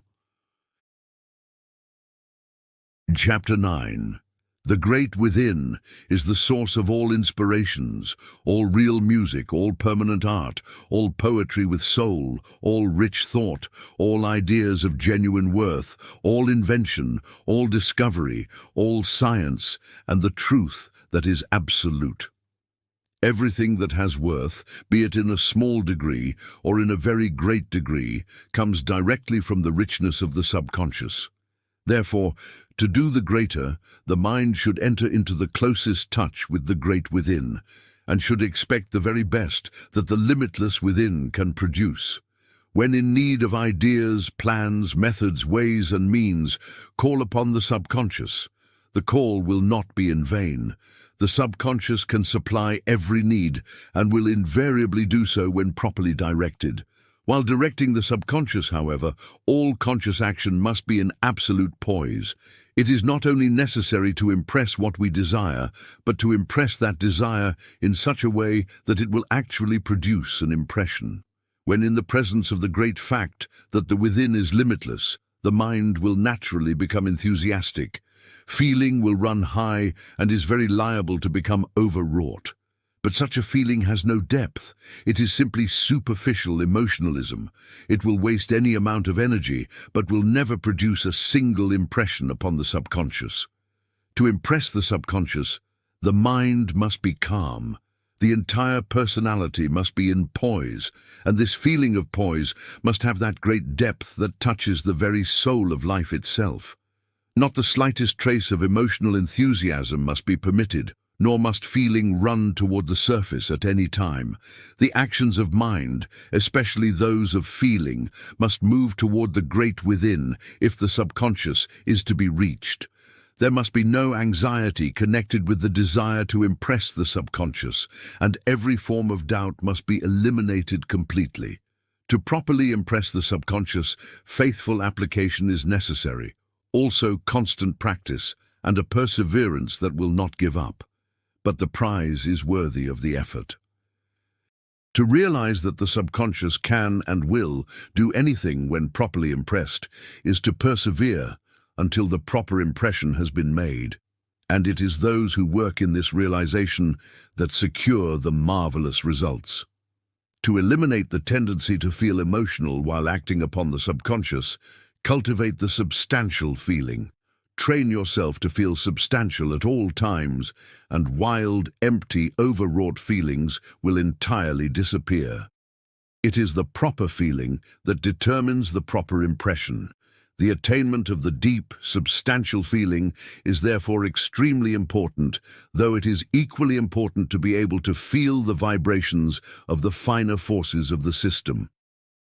Speaker 1: Chapter 9. The great within is the source of all inspirations, all real music, all permanent art, all poetry with soul, all rich thought, all ideas of genuine worth, all invention, all discovery, all science, and the truth that is absolute. Everything that has worth, be it in a small degree or in a very great degree, comes directly from the richness of the subconscious. Therefore, to do the greater, the mind should enter into the closest touch with the great within, and should expect the very best that the limitless within can produce. When in need of ideas, plans, methods, ways, and means, call upon the subconscious. The call will not be in vain. The subconscious can supply every need, and will invariably do so when properly directed. While directing the subconscious, however, all conscious action must be in absolute poise. It is not only necessary to impress what we desire, but to impress that desire in such a way that it will actually produce an impression. When in the presence of the great fact that the within is limitless, the mind will naturally become enthusiastic. Feeling will run high and is very liable to become overwrought. But such a feeling has no depth. It is simply superficial emotionalism. It will waste any amount of energy, but will never produce a single impression upon the subconscious. To impress the subconscious, the mind must be calm. The entire personality must be in poise, and this feeling of poise must have that great depth that touches the very soul of life itself. Not the slightest trace of emotional enthusiasm must be permitted, nor must feeling run toward the surface at any time. The actions of mind, especially those of feeling, must move toward the great within if the subconscious is to be reached. There must be no anxiety connected with the desire to impress the subconscious, and every form of doubt must be eliminated completely. To properly impress the subconscious, faithful application is necessary, also constant practice, and a perseverance that will not give up. But the prize is worthy of the effort. To realize that the subconscious can and will do anything when properly impressed is to persevere until the proper impression has been made. And it is those who work in this realization that secure the marvelous results. To eliminate the tendency to feel emotional while acting upon the subconscious, cultivate the substantial feeling. Train yourself to feel substantial at all times, and wild, empty, overwrought feelings will entirely disappear. It is the proper feeling that determines the proper impression. The attainment of the deep, substantial feeling is therefore extremely important, though it is equally important to be able to feel the vibrations of the finer forces of the system.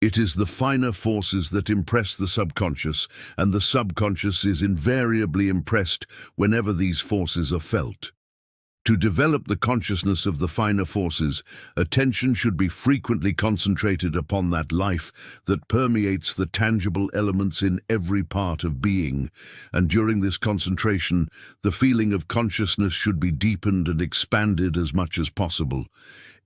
Speaker 1: It is the finer forces that impress the subconscious, and the subconscious is invariably impressed whenever these forces are felt. To develop the consciousness of the finer forces, attention should be frequently concentrated upon that life that permeates the tangible elements in every part of being, and during this concentration, the feeling of consciousness should be deepened and expanded as much as possible.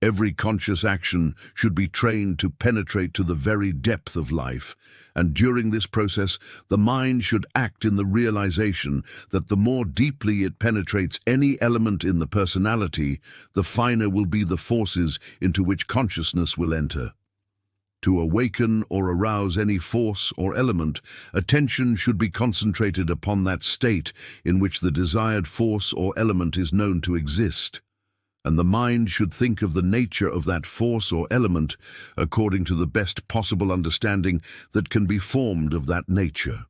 Speaker 1: Every conscious action should be trained to penetrate to the very depth of life, and during this process, the mind should act in the realization that the more deeply it penetrates any element in the personality, the finer will be the forces into which consciousness will enter. To awaken or arouse any force or element, attention should be concentrated upon that state in which the desired force or element is known to exist, and the mind should think of the nature of that force or element according to the best possible understanding that can be formed of that nature.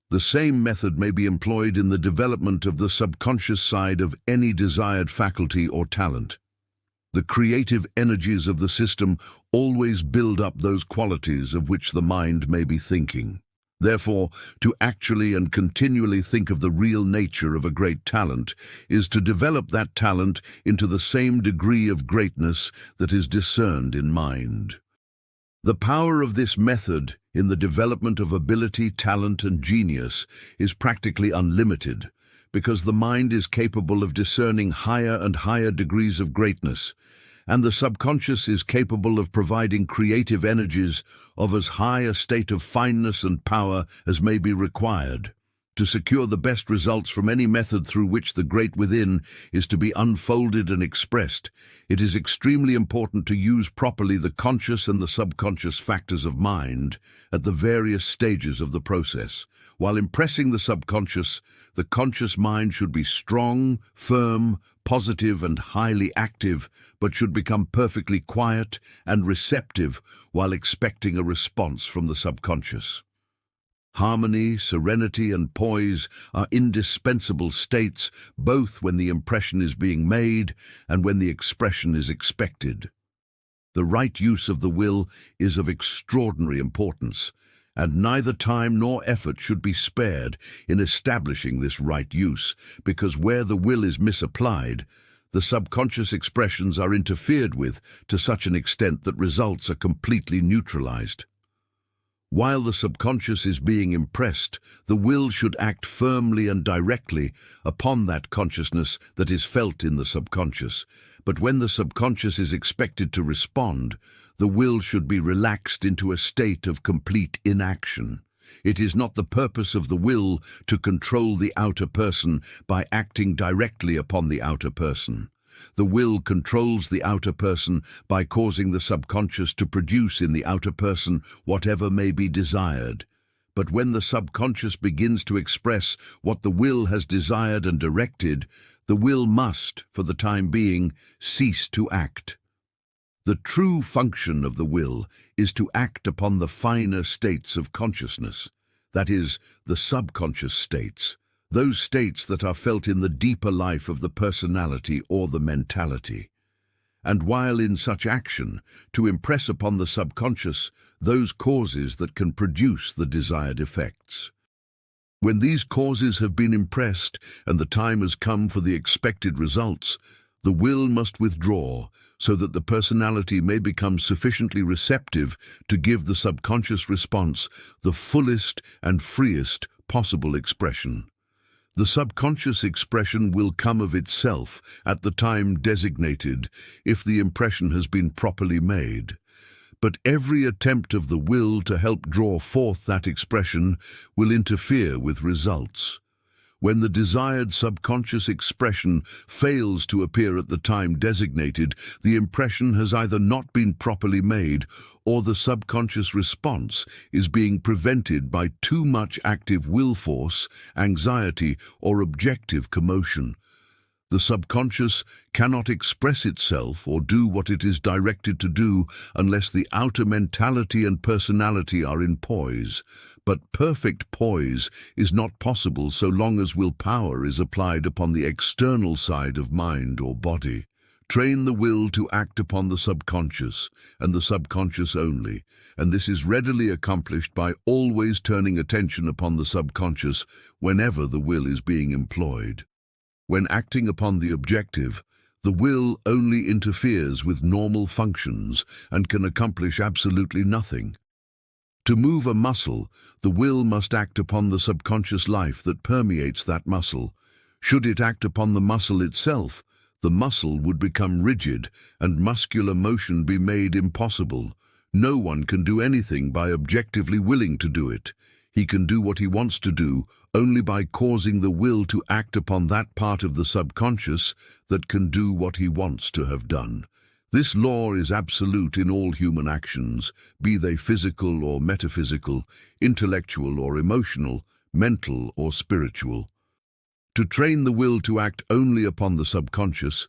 Speaker 1: The same method may be employed in the development of the subconscious side of any desired faculty or talent. The creative energies of the system always build up those qualities of which the mind may be thinking. Therefore, to actually and continually think of the real nature of a great talent is to develop that talent into the same degree of greatness that is discerned in mind. The power of this method in the development of ability, talent, and genius is practically unlimited, because the mind is capable of discerning higher and higher degrees of greatness, and the subconscious is capable of providing creative energies of as high a state of fineness and power as may be required. To secure the best results from any method through which the great within is to be unfolded and expressed, it is extremely important to use properly the conscious and the subconscious factors of mind at the various stages of the process. While impressing the subconscious, the conscious mind should be strong, firm, positive, and highly active, but should become perfectly quiet and receptive while expecting a response from the subconscious. Harmony, serenity, and poise are indispensable states both when the impression is being made and when the expression is expected. The right use of the will is of extraordinary importance, and neither time nor effort should be spared in establishing this right use, because where the will is misapplied, the subconscious expressions are interfered with to such an extent that results are completely neutralized. While the subconscious is being impressed, the will should act firmly and directly upon that consciousness that is felt in the subconscious. But when the subconscious is expected to respond, the will should be relaxed into a state of complete inaction. It is not the purpose of the will to control the outer person by acting directly upon the outer person. The will controls the outer person by causing the subconscious to produce in the outer person whatever may be desired. But when the subconscious begins to express what the will has desired and directed, the will must, for the time being, cease to act. The true function of the will is to act upon the finer states of consciousness, that is, the subconscious states, those states that are felt in the deeper life of the personality or the mentality. And while in such action, to impress upon the subconscious those causes that can produce the desired effects. When these causes have been impressed and the time has come for the expected results, the will must withdraw so that the personality may become sufficiently receptive to give the subconscious response the fullest and freest possible expression. The subconscious expression will come of itself at the time designated if the impression has been properly made. But every attempt of the will to help draw forth that expression will interfere with results. When the desired subconscious expression fails to appear at the time designated, the impression has either not been properly made or the subconscious response is being prevented by too much active will force, anxiety, or objective commotion. The subconscious cannot express itself or do what it is directed to do unless the outer mentality and personality are in poise. But perfect poise is not possible so long as willpower is applied upon the external side of mind or body. Train the will to act upon the subconscious, and the subconscious only, and this is readily accomplished by always turning attention upon the subconscious whenever the will is being employed. When acting upon the objective, the will only interferes with normal functions and can accomplish absolutely nothing. To move a muscle, the will must act upon the subconscious life that permeates that muscle. Should it act upon the muscle itself, the muscle would become rigid and muscular motion be made impossible. No one can do anything by objectively willing to do it. He can do what he wants to do only by causing the will to act upon that part of the subconscious that can do what he wants to have done. This law is absolute in all human actions, be they physical or metaphysical, intellectual or emotional, mental or spiritual. To train the will to act only upon the subconscious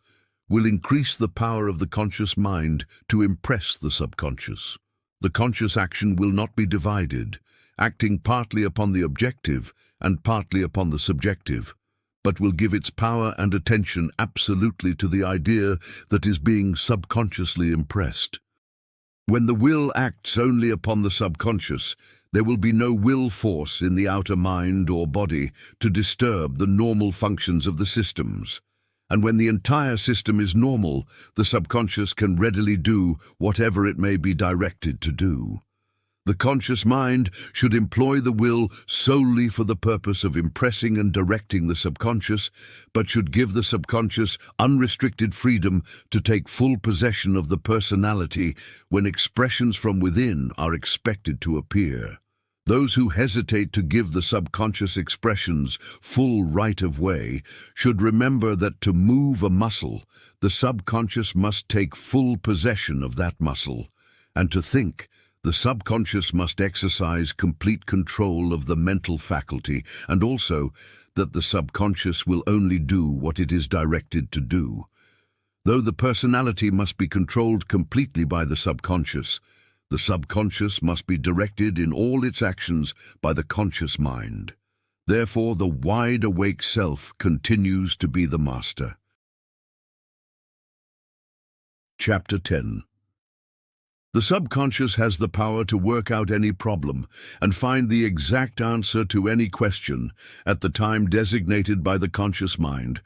Speaker 1: will increase the power of the conscious mind to impress the subconscious. The conscious action will not be divided, acting partly upon the objective and partly upon the subjective, but will give its power and attention absolutely to the idea that is being subconsciously impressed. When the will acts only upon the subconscious, there will be no will force in the outer mind or body to disturb the normal functions of the systems. And when the entire system is normal, the subconscious can readily do whatever it may be directed to do. The conscious mind should employ the will solely for the purpose of impressing and directing the subconscious, but should give the subconscious unrestricted freedom to take full possession of the personality when expressions from within are expected to appear. Those who hesitate to give the subconscious expressions full right of way should remember that to move a muscle, the subconscious must take full possession of that muscle, and to think, the subconscious must exercise complete control of the mental faculty, and also that the subconscious will only do what it is directed to do. Though the personality must be controlled completely by the subconscious must be directed in all its actions by the conscious mind. Therefore, the wide-awake self continues to be the master. Chapter 10. The subconscious has the power to work out any problem and find the exact answer to any question at the time designated by the conscious mind.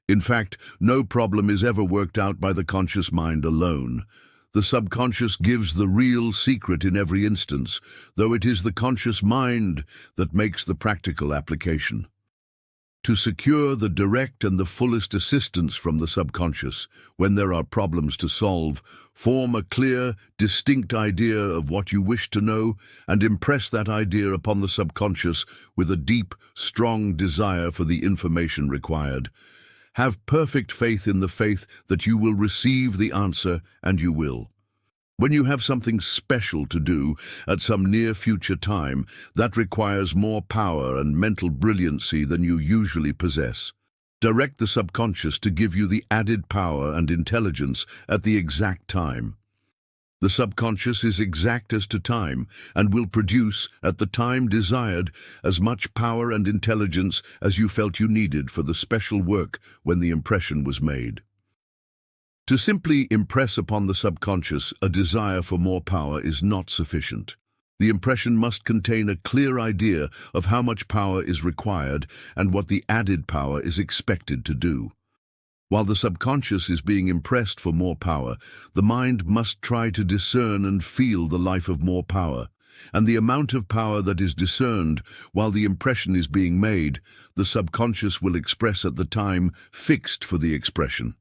Speaker 1: In fact, no problem is ever worked out by the conscious mind alone. The subconscious gives the real secret in every instance, though it is the conscious mind that makes the practical application. To secure the direct and the fullest assistance from the subconscious when there are problems to solve, form a clear, distinct idea of what you wish to know and impress that idea upon the subconscious with a deep, strong desire for the information required. Have perfect faith in the faith that you will receive the answer, and you will. When you have something special to do at some near future time, that requires more power and mental brilliancy than you usually possess. Direct the subconscious to give you the added power and intelligence at the exact time. The subconscious is exact as to time and will produce, at the time desired, as much power and intelligence as you felt you needed for the special work when the impression was made. To simply impress upon the subconscious a desire for more power is not sufficient. The impression must contain a clear idea of how much power is required and what the added power is expected to do. While the subconscious is being impressed for more power, the mind must try to discern and feel the life of more power, and the amount of power that is discerned while the impression is being made, the subconscious will express at the time fixed for the expression.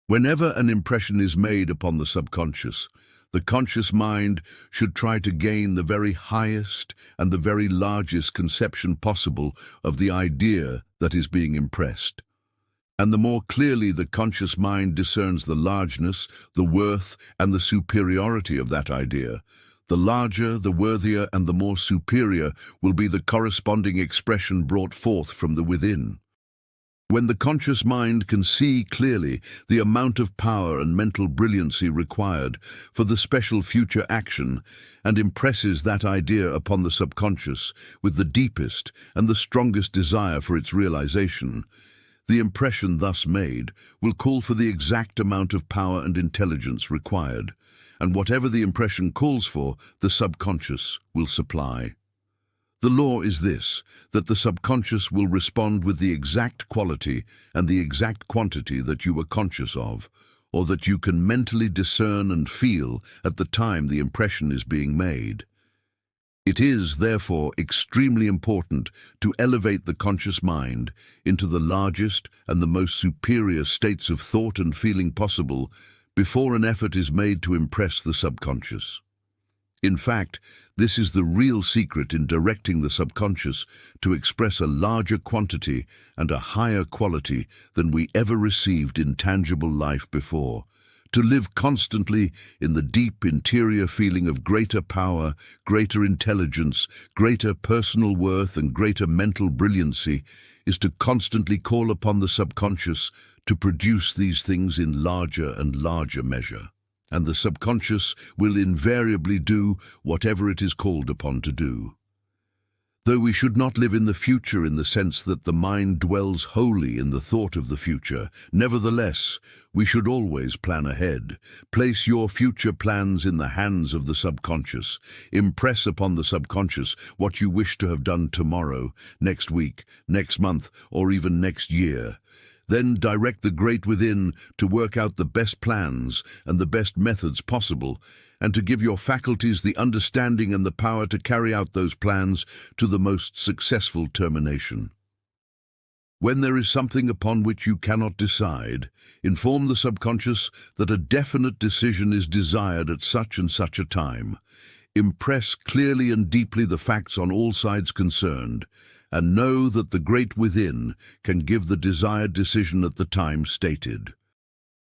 Speaker 1: Whenever an impression is made upon the subconscious, The conscious mind should try to gain the very highest and the very largest conception possible of the idea that is being impressed. And the more clearly the conscious mind discerns the largeness, the worth, and the superiority of that idea, the larger, the worthier, and the more superior will be the corresponding expression brought forth from the within. When the conscious mind can see clearly the amount of power and mental brilliancy required for the special future action and impresses that idea upon the subconscious with the deepest and the strongest desire for its realization, the impression thus made will call for the exact amount of power and intelligence required, and whatever the impression calls for, the subconscious will supply. The law is this, that the subconscious will respond with the exact quality and the exact quantity that you were conscious of, or that you can mentally discern and feel at the time the impression is being made. It is, therefore, extremely important to elevate the conscious mind into the largest and the most superior states of thought and feeling possible before an effort is made to impress the subconscious. In fact, this is the real secret in directing the subconscious to express a larger quantity and a higher quality than we ever received in tangible life before, to live constantly in the deep interior feeling of greater power, greater intelligence, greater personal worth, and greater mental brilliancy is to constantly call upon the subconscious to produce these things in larger and larger measure. And the subconscious will invariably do whatever it is called upon to do. Though we should not live in the future in the sense that the mind dwells wholly in the thought of the future, nevertheless, we should always plan ahead. Place your future plans in the hands of the subconscious. Impress upon the subconscious what you wish to have done tomorrow, next week, next month, or even next year. Then direct the great within to work out the best plans and the best methods possible, and to give your faculties the understanding and the power to carry out those plans to the most successful termination. When there is something upon which you cannot decide, inform the subconscious that a definite decision is desired at such and such a time. Impress clearly and deeply the facts on all sides concerned, and know that the great within can give the desired decision at the time stated.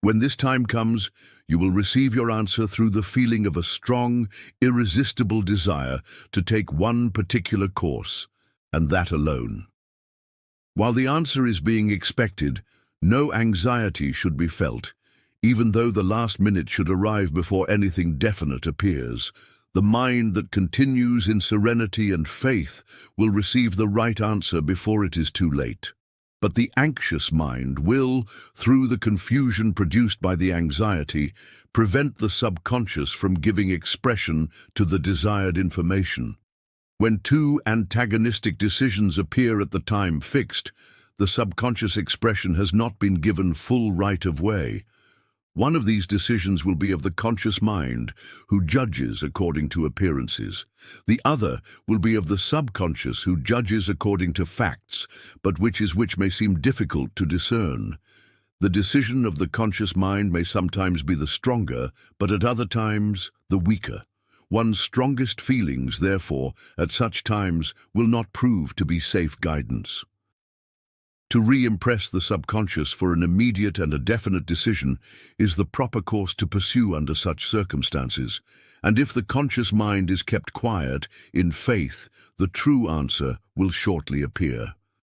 Speaker 1: When this time comes, you will receive your answer through the feeling of a strong, irresistible desire to take one particular course, and that alone. While the answer is being expected, no anxiety should be felt, even though the last minute should arrive before anything definite appears. The mind that continues in serenity and faith will receive the right answer before it is too late. But the anxious mind will, through the confusion produced by the anxiety, prevent the subconscious from giving expression to the desired information. When two antagonistic decisions appear at the time fixed, the subconscious expression has not been given full right of way. One of these decisions will be of the conscious mind, who judges according to appearances. The other will be of the subconscious, who judges according to facts, but which may seem difficult to discern. The decision of the conscious mind may sometimes be the stronger, but at other times the weaker. One's strongest feelings, therefore, at such times will not prove to be safe guidance. To re-impress the subconscious for an immediate and a definite decision is the proper course to pursue under such circumstances, and if the conscious mind is kept quiet, in faith, the true answer will shortly appear.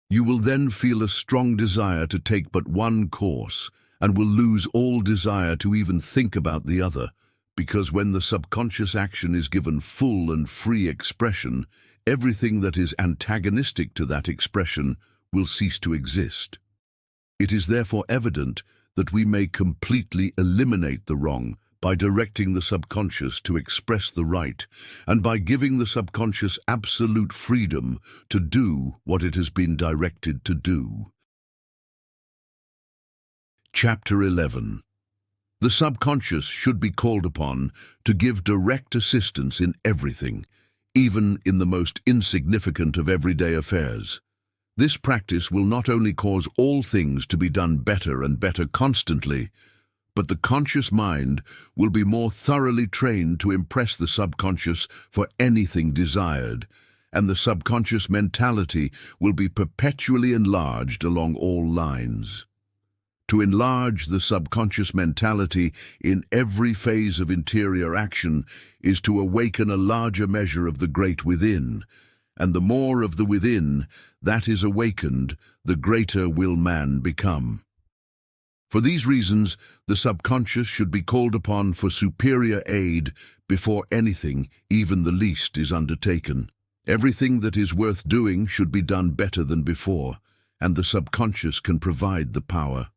Speaker 1: You will then feel a strong desire to take but one course, and will lose all desire to even think about the other, because when the subconscious action is given full and free expression, everything that is antagonistic to that expression will cease to exist. It is therefore evident that we may completely eliminate the wrong by directing the subconscious to express the right, and by giving the subconscious absolute freedom to do what it has been directed to do. Chapter 11. The subconscious should be called upon to give direct assistance in everything, even in the most insignificant of everyday affairs. This practice will not only cause all things to be done better and better constantly, but the conscious mind will be more thoroughly trained to impress the subconscious for anything desired, and the subconscious mentality will be perpetually enlarged along all lines. To enlarge the subconscious mentality in every phase of interior action is to awaken a larger measure of the great within, and the more of the within that is awakened, the greater will man become. For these reasons, the subconscious should be called upon for superior aid before anything, even the least, is undertaken. Everything that is worth doing should be done better than before, and the subconscious can provide the power.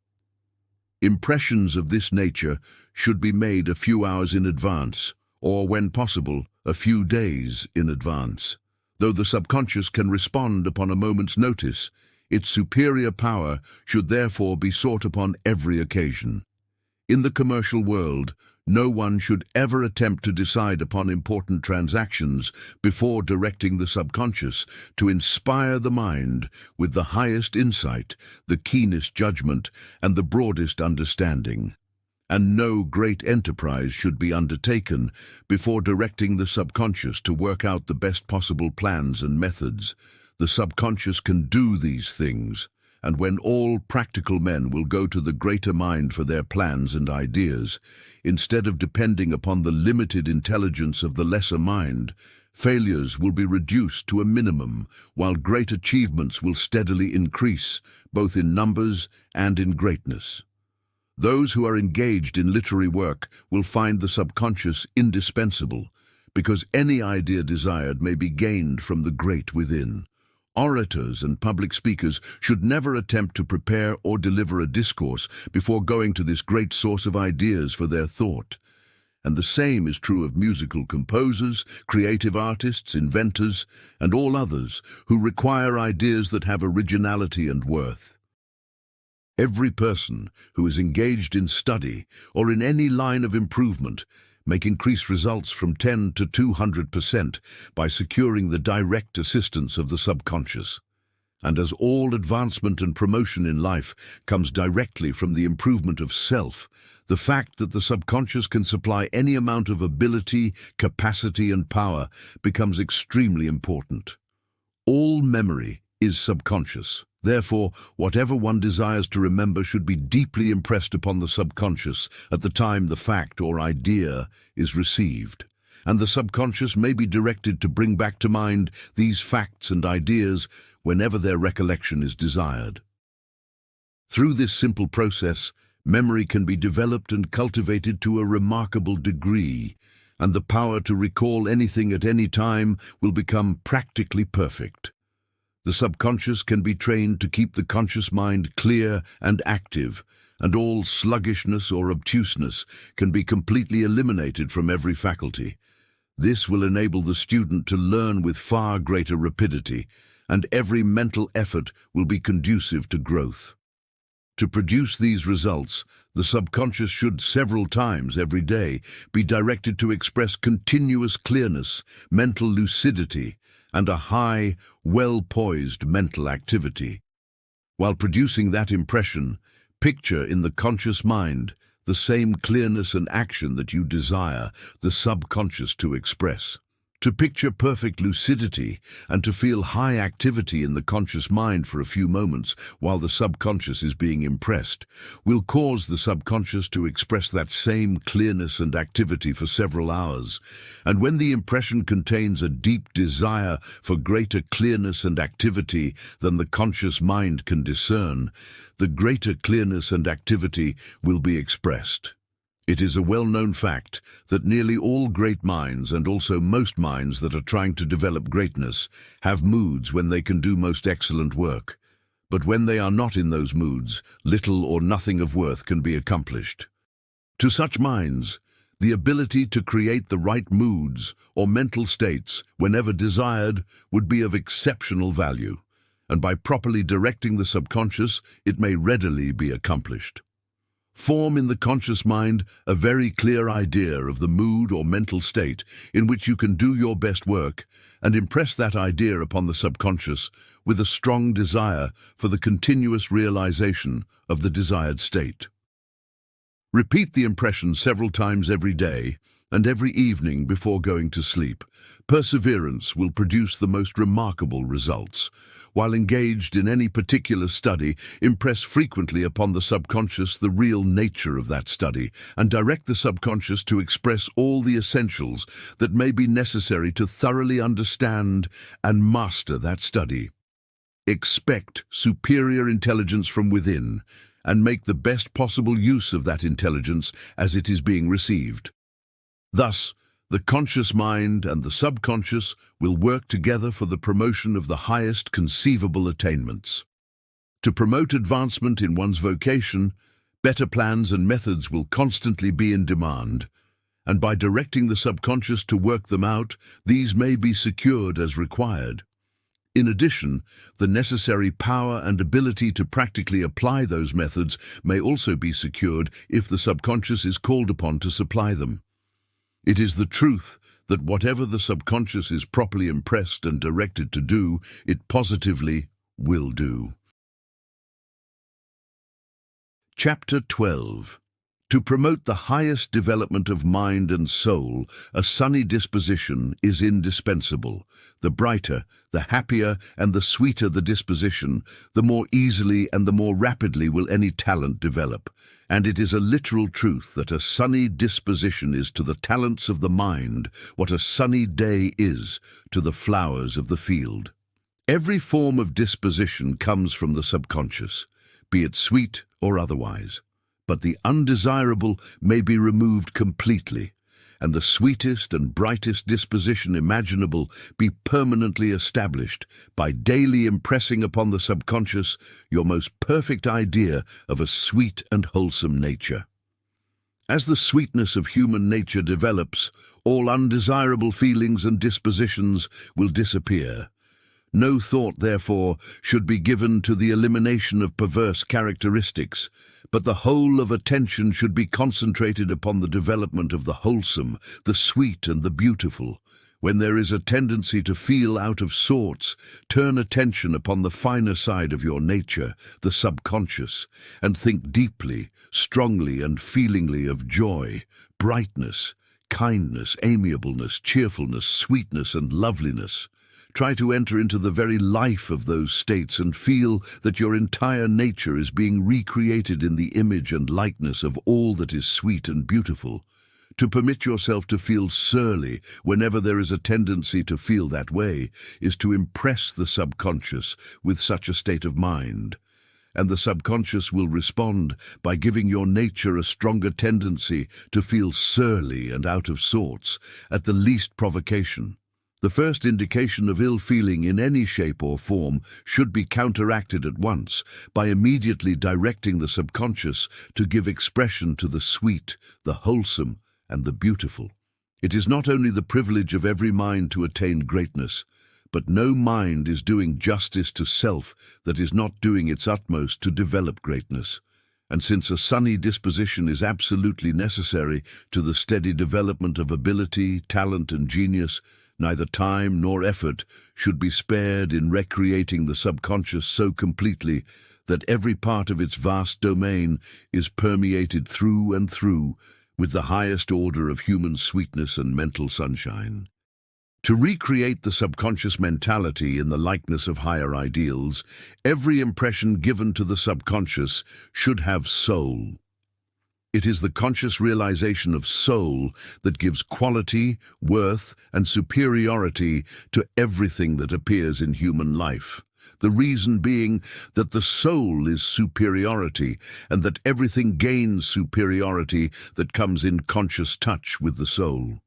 Speaker 1: Impressions of this nature should be made a few hours in advance, or, when possible, a few days in advance. Though the subconscious can respond upon a moment's notice, its superior power should therefore be sought upon every occasion. In the commercial world, no one should ever attempt to decide upon important transactions before directing the subconscious to inspire the mind with the highest insight, the keenest judgment, and the broadest understanding. And no great enterprise should be undertaken before directing the subconscious to work out the best possible plans and methods. The subconscious can do these things, and when all practical men will go to the greater mind for their plans and ideas, instead of depending upon the limited intelligence of the lesser mind, failures will be reduced to a minimum, while great achievements will steadily increase, both in numbers and in greatness. Those who are engaged in literary work will find the subconscious indispensable, because any idea desired may be gained from the great within. Orators and public speakers should never attempt to prepare or deliver a discourse before going to this great source of ideas for their thought. And the same is true of musical composers, creative artists, inventors, and all others who require ideas that have originality and worth. Every person who is engaged in study or in any line of improvement may increase results from 10 to 200% by securing the direct assistance of the subconscious. And as all advancement and promotion in life comes directly from the improvement of self, the fact that the subconscious can supply any amount of ability, capacity, and power becomes extremely important. All memory is subconscious. Therefore, whatever one desires to remember should be deeply impressed upon the subconscious at the time the fact or idea is received, and the subconscious may be directed to bring back to mind these facts and ideas whenever their recollection is desired. Through this simple process, memory can be developed and cultivated to a remarkable degree, and the power to recall anything at any time will become practically perfect. The subconscious can be trained to keep the conscious mind clear and active, and all sluggishness or obtuseness can be completely eliminated from every faculty. This will enable the student to learn with far greater rapidity, and every mental effort will be conducive to growth. To produce these results, the subconscious should several times every day be directed to express continuous clearness, mental lucidity, and a high, well-poised mental activity. While producing that impression, picture in the conscious mind the same clearness and action that you desire the subconscious to express. To picture perfect lucidity and to feel high activity in the conscious mind for a few moments while the subconscious is being impressed will cause the subconscious to express that same clearness and activity for several hours. And when the impression contains a deep desire for greater clearness and activity than the conscious mind can discern, the greater clearness and activity will be expressed. It is a well-known fact that nearly all great minds, and also most minds that are trying to develop greatness, have moods when they can do most excellent work. But when they are not in those moods, little or nothing of worth can be accomplished. To such minds, the ability to create the right moods or mental states whenever desired would be of exceptional value, and by properly directing the subconscious, it may readily be accomplished. Form in the conscious mind a very clear idea of the mood or mental state in which you can do your best work, and impress that idea upon the subconscious with a strong desire for the continuous realization of the desired state. Repeat the impression several times every day and every evening before going to sleep. Perseverance will produce the most remarkable results. While engaged in any particular study, impress frequently upon the subconscious the real nature of that study, and direct the subconscious to express all the essentials that may be necessary to thoroughly understand and master that study. Expect superior intelligence from within, and make the best possible use of that intelligence as it is being received. Thus, the conscious mind and the subconscious will work together for the promotion of the highest conceivable attainments. To promote advancement in one's vocation, better plans and methods will constantly be in demand, and by directing the subconscious to work them out, these may be secured as required. In addition, the necessary power and ability to practically apply those methods may also be secured if the subconscious is called upon to supply them. It is the truth that whatever the subconscious is properly impressed and directed to do, it positively will do. Chapter 12. To promote the highest development of mind and soul, a sunny disposition is indispensable. The brighter, the happier, and the sweeter the disposition, the more easily and the more rapidly will any talent develop. And it is a literal truth that a sunny disposition is to the talents of the mind what a sunny day is to the flowers of the field. Every form of disposition comes from the subconscious, be it sweet or otherwise. But the undesirable may be removed completely, and the sweetest and brightest disposition imaginable be permanently established by daily impressing upon the subconscious your most perfect idea of a sweet and wholesome nature. As the sweetness of human nature develops, all undesirable feelings and dispositions will disappear. No thought, therefore, should be given to the elimination of perverse characteristics, but the whole of attention should be concentrated upon the development of the wholesome, the sweet, and the beautiful. When there is a tendency to feel out of sorts, turn attention upon the finer side of your nature, the subconscious, and think deeply, strongly, and feelingly of joy, brightness, kindness, amiableness, cheerfulness, sweetness, and loveliness. Try to enter into the very life of those states and feel that your entire nature is being recreated in the image and likeness of all that is sweet and beautiful. To permit yourself to feel surly whenever there is a tendency to feel that way is to impress the subconscious with such a state of mind. And the subconscious will respond by giving your nature a stronger tendency to feel surly and out of sorts at the least provocation. The first indication of ill feeling in any shape or form should be counteracted at once by immediately directing the subconscious to give expression to the sweet, the wholesome, and the beautiful. It is not only the privilege of every mind to attain greatness, but no mind is doing justice to self that is not doing its utmost to develop greatness. And since a sunny disposition is absolutely necessary to the steady development of ability, talent, and genius, neither time nor effort should be spared in recreating the subconscious so completely that every part of its vast domain is permeated through and through with the highest order of human sweetness and mental sunshine. To recreate the subconscious mentality in the likeness of higher ideals, every impression given to the subconscious should have soul. It is the conscious realization of soul that gives quality, worth, and superiority to everything that appears in human life. The reason being that the soul is superiority, and that everything gains superiority that comes in conscious touch with the soul.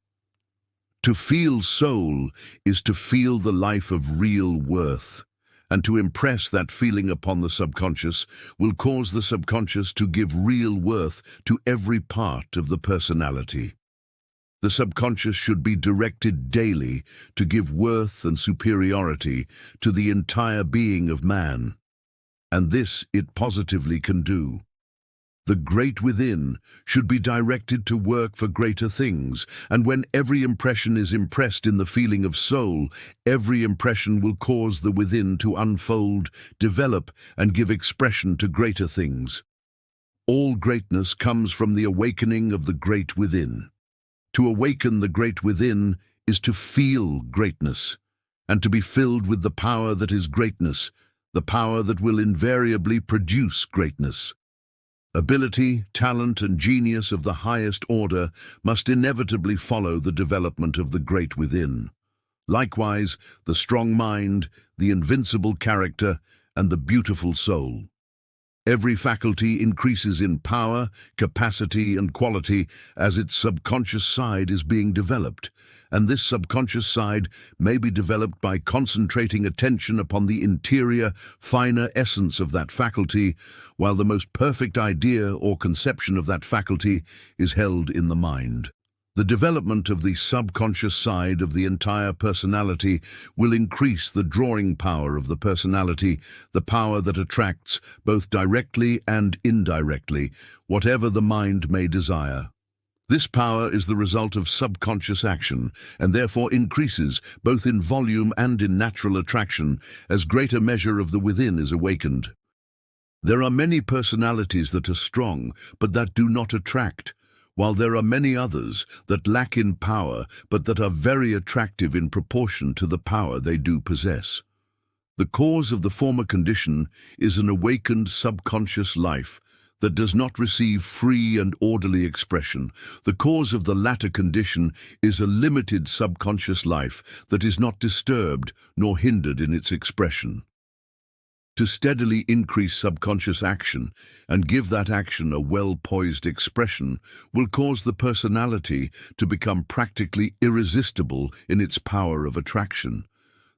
Speaker 1: To feel soul is to feel the life of real worth. And to impress that feeling upon the subconscious will cause the subconscious to give real worth to every part of the personality. The subconscious should be directed daily to give worth and superiority to the entire being of man, and this it positively can do. The great within should be directed to work for greater things, and when every impression is impressed in the feeling of soul, every impression will cause the within to unfold, develop, and give expression to greater things. All greatness comes from the awakening of the great within. To awaken the great within is to feel greatness, and to be filled with the power that is greatness, the power that will invariably produce greatness. Ability, talent, and genius of the highest order must inevitably follow the development of the great within. Likewise, the strong mind, the invincible character, and the beautiful soul. Every faculty increases in power, capacity, and quality as its subconscious side is being developed, and this subconscious side may be developed by concentrating attention upon the interior, finer essence of that faculty, while the most perfect idea or conception of that faculty is held in the mind. The development of the subconscious side of the entire personality will increase the drawing power of the personality, the power that attracts, both directly and indirectly, whatever the mind may desire. This power is the result of subconscious action, and therefore increases, both in volume and in natural attraction, as greater measure of the within is awakened. There are many personalities that are strong, but that do not attract, while there are many others that lack in power, but that are very attractive in proportion to the power they do possess. The cause of the former condition is an awakened subconscious life that does not receive free and orderly expression. The cause of the latter condition is a limited subconscious life that is not disturbed nor hindered in its expression. To steadily increase subconscious action and give that action a well-poised expression will cause the personality to become practically irresistible in its power of attraction.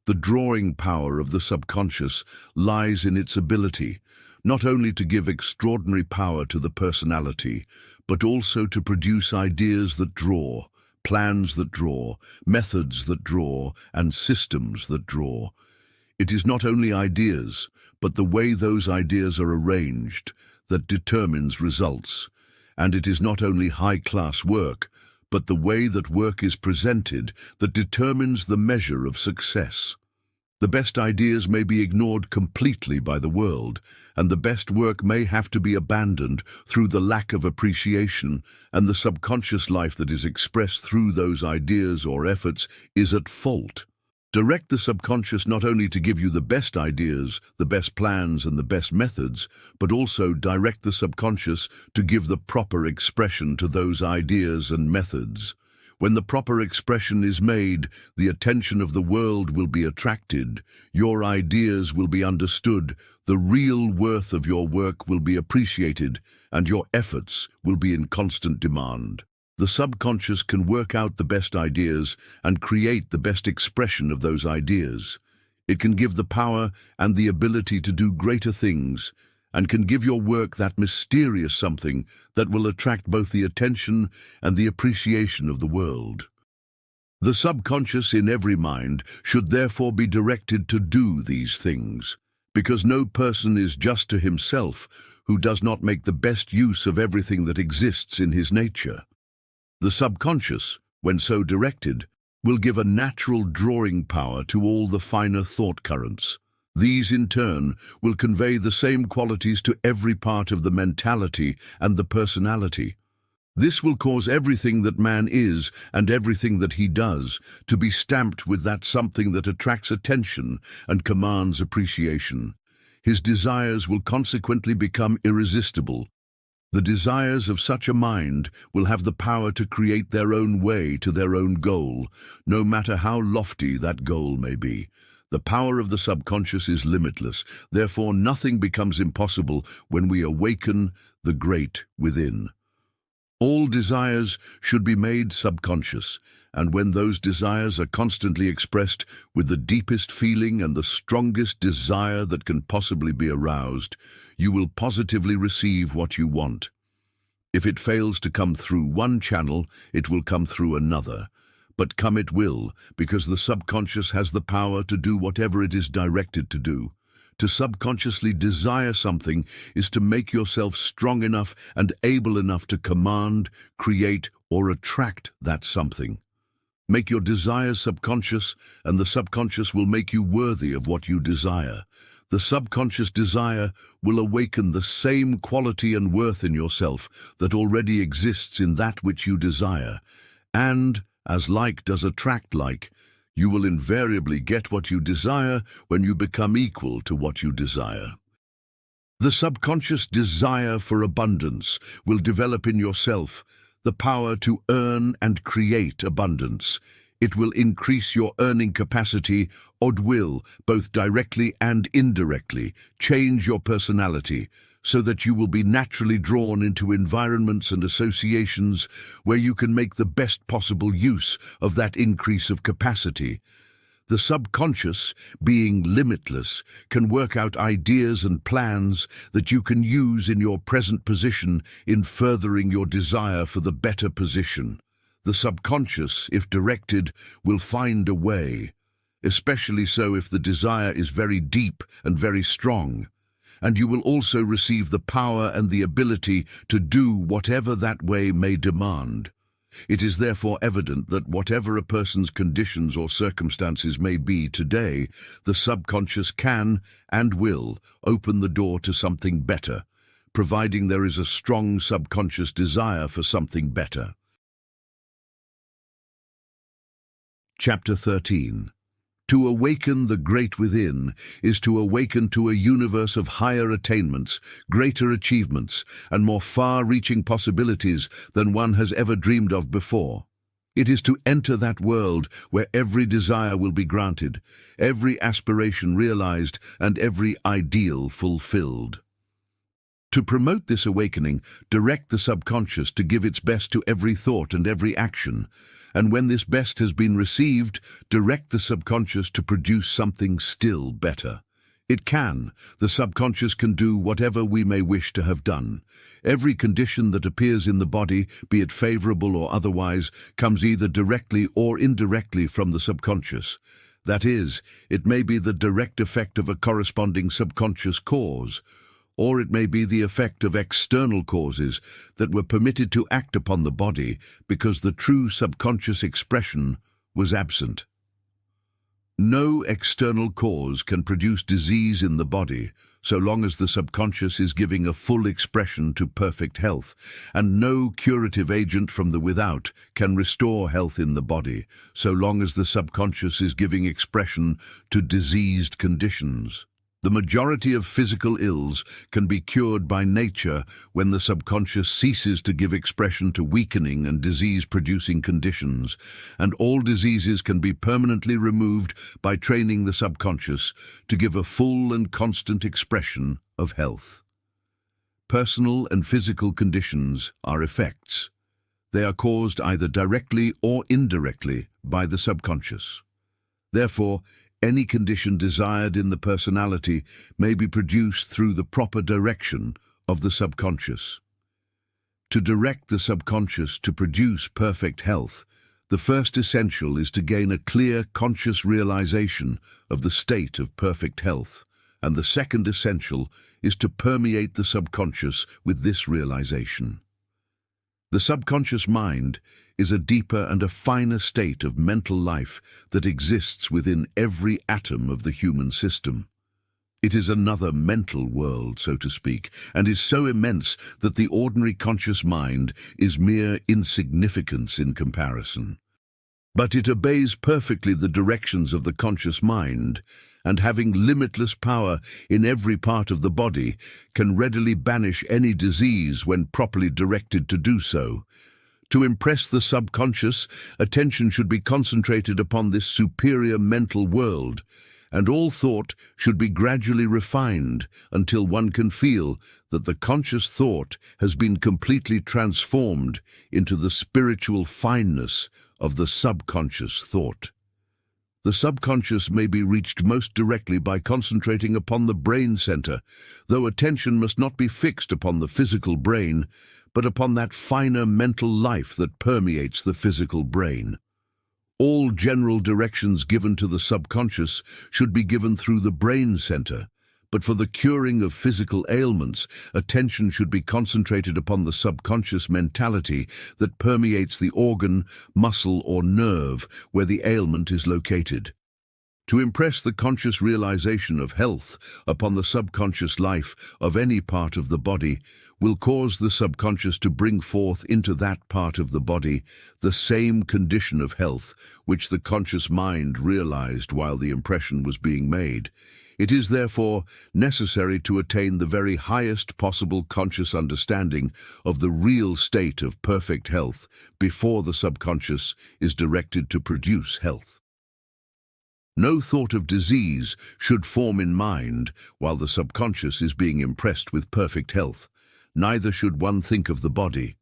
Speaker 1: The drawing power of the subconscious lies in its ability not only to give extraordinary power to the personality, but also to produce ideas that draw, plans that draw, methods that draw, and systems that draw. It is not only ideas, but the way those ideas are arranged that determines results. And it is not only high-class work, but the way that work is presented that determines the measure of success. The best ideas may be ignored completely by the world, and the best work may have to be abandoned through the lack of appreciation, and the subconscious life that is expressed through those ideas or efforts is at fault. Direct the subconscious not only to give you the best ideas, the best plans, and the best methods, but also direct the subconscious to give the proper expression to those ideas and methods. When the proper expression is made, the attention of the world will be attracted, your ideas will be understood, the real worth of your work will be appreciated, and your efforts will be in constant demand. The subconscious can work out the best ideas and create the best expression of those ideas. It can give the power and the ability to do greater things, and can give your work that mysterious something that will attract both the attention and the appreciation of the world. The subconscious in every mind should therefore be directed to do these things, because no person is just to himself who does not make the best use of everything that exists in his nature. The subconscious, when so directed, will give a natural drawing power to all the finer thought currents. These, in turn, will convey the same qualities to every part of the mentality and the personality. This will cause everything that man is and everything that he does to be stamped with that something that attracts attention and commands appreciation. His desires will consequently become irresistible. The desires of such a mind will have the power to create their own way to their own goal, no matter how lofty that goal may be. The power of the subconscious is limitless, therefore nothing becomes impossible when we awaken the great within. All desires should be made subconscious, and when those desires are constantly expressed with the deepest feeling and the strongest desire that can possibly be aroused, you will positively receive what you want. If it fails to come through one channel, it will come through another. But come it will, because the subconscious has the power to do whatever it is directed to do. To subconsciously desire something is to make yourself strong enough and able enough to command, create, or attract that something. Make your desires subconscious, and the subconscious will make you worthy of what you desire. The subconscious desire will awaken the same quality and worth in yourself that already exists in that which you desire, and, as like does attract like, you will invariably get what you desire when you become equal to what you desire. The subconscious desire for abundance will develop in yourself the power to earn and create abundance. It will increase your earning capacity or will, both directly and indirectly, change your personality so that you will be naturally drawn into environments and associations where you can make the best possible use of that increase of capacity. The subconscious, being limitless, can work out ideas and plans that you can use in your present position in furthering your desire for the better position. The subconscious, if directed, will find a way, especially so if the desire is very deep and very strong, and you will also receive the power and the ability to do whatever that way may demand. It is therefore evident that whatever a person's conditions or circumstances may be today, the subconscious can and will open the door to something better, providing there is a strong subconscious desire for something better. Chapter 13. To awaken the great within is to awaken to a universe of higher attainments, greater achievements, and more far-reaching possibilities than one has ever dreamed of before. It is to enter that world where every desire will be granted, every aspiration realized, and every ideal fulfilled. To promote this awakening, direct the subconscious to give its best to every thought and every action, and when this best has been received, direct the subconscious to produce something still better. The subconscious can do whatever we may wish to have done. Every condition that appears in the body, be it favorable or otherwise, comes either directly or indirectly from the subconscious. That is, it may be the direct effect of a corresponding subconscious cause, or it may be the effect of external causes that were permitted to act upon the body because the true subconscious expression was absent. No external cause can produce disease in the body so long as the subconscious is giving a full expression to perfect health, and no curative agent from the without can restore health in the body so long as the subconscious is giving expression to diseased conditions. The majority of physical ills can be cured by nature when the subconscious ceases to give expression to weakening and disease-producing conditions, and all diseases can be permanently removed by training the subconscious to give a full and constant expression of health. Personal and physical conditions are effects. They are caused either directly or indirectly by the subconscious. Therefore, any condition desired in the personality may be produced through the proper direction of the subconscious. To direct the subconscious to produce perfect health, the first essential is to gain a clear conscious realization of the state of perfect health, and the second essential is to permeate the subconscious with this realization. The subconscious mind is a deeper and a finer state of mental life that exists within every atom of the human system. It is another mental world, so to speak, and is so immense that the ordinary conscious mind is mere insignificance in comparison. But it obeys perfectly the directions of the conscious mind, and having limitless power in every part of the body, can readily banish any disease when properly directed to do so. To impress the subconscious, attention should be concentrated upon this superior mental world, and all thought should be gradually refined until one can feel that the conscious thought has been completely transformed into the spiritual fineness of the subconscious thought. The subconscious may be reached most directly by concentrating upon the brain center, though attention must not be fixed upon the physical brain, but upon that finer mental life that permeates the physical brain. All general directions given to the subconscious should be given through the brain center, but for the curing of physical ailments, attention should be concentrated upon the subconscious mentality that permeates the organ, muscle, or nerve where the ailment is located. To impress the conscious realization of health upon the subconscious life of any part of the body will cause the subconscious to bring forth into that part of the body the same condition of health which the conscious mind realized while the impression was being made. It is therefore necessary to attain the very highest possible conscious understanding of the real state of perfect health before the subconscious is directed to produce health. No thought of disease should form in mind while the subconscious is being impressed with perfect health. Neither should one think of the body.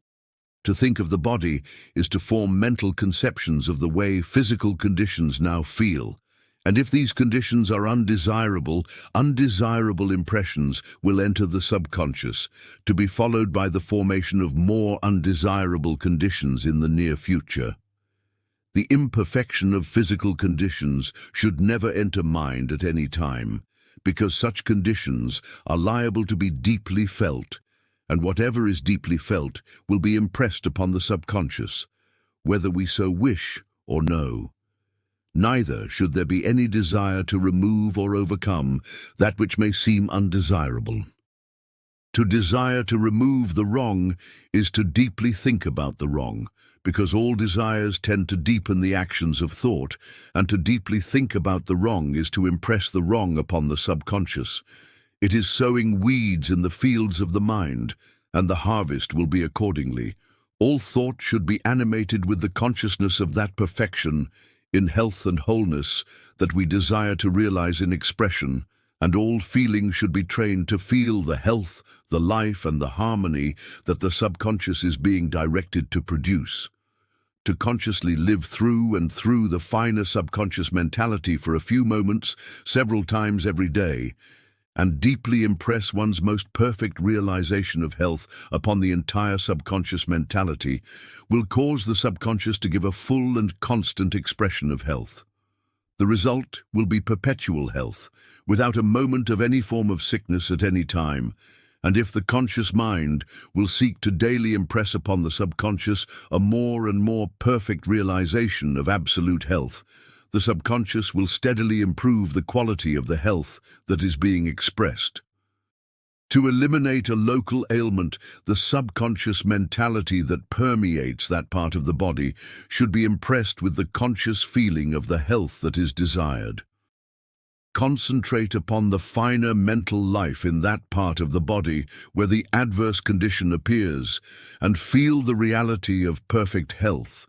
Speaker 1: To think of the body is to form mental conceptions of the way physical conditions now feel. And if these conditions are undesirable impressions will enter the subconscious, to be followed by the formation of more undesirable conditions in the near future. The imperfection of physical conditions should never enter mind at any time, because such conditions are liable to be deeply felt, and whatever is deeply felt will be impressed upon the subconscious, whether we so wish or no. Neither should there be any desire to remove or overcome that which may seem undesirable. To desire to remove the wrong is to deeply think about the wrong, because all desires tend to deepen the actions of thought, and to deeply think about the wrong is to impress the wrong upon the subconscious. It is sowing weeds in the fields of the mind, and the harvest will be accordingly. All thought should be animated with the consciousness of that perfection in health and wholeness that we desire to realize in expression, and all feeling should be trained to feel the health, the life, and the harmony that the subconscious is being directed to produce. To consciously live through and through the finer subconscious mentality for a few moments, several times every day, and deeply impress one's most perfect realization of health upon the entire subconscious mentality will cause the subconscious to give a full and constant expression of health. The result will be perpetual health, without a moment of any form of sickness at any time, and if the conscious mind will seek to daily impress upon the subconscious a more and more perfect realization of absolute health, the subconscious will steadily improve the quality of the health that is being expressed. To eliminate a local ailment, the subconscious mentality that permeates that part of the body should be impressed with the conscious feeling of the health that is desired. Concentrate upon the finer mental life in that part of the body where the adverse condition appears, and feel the reality of perfect health.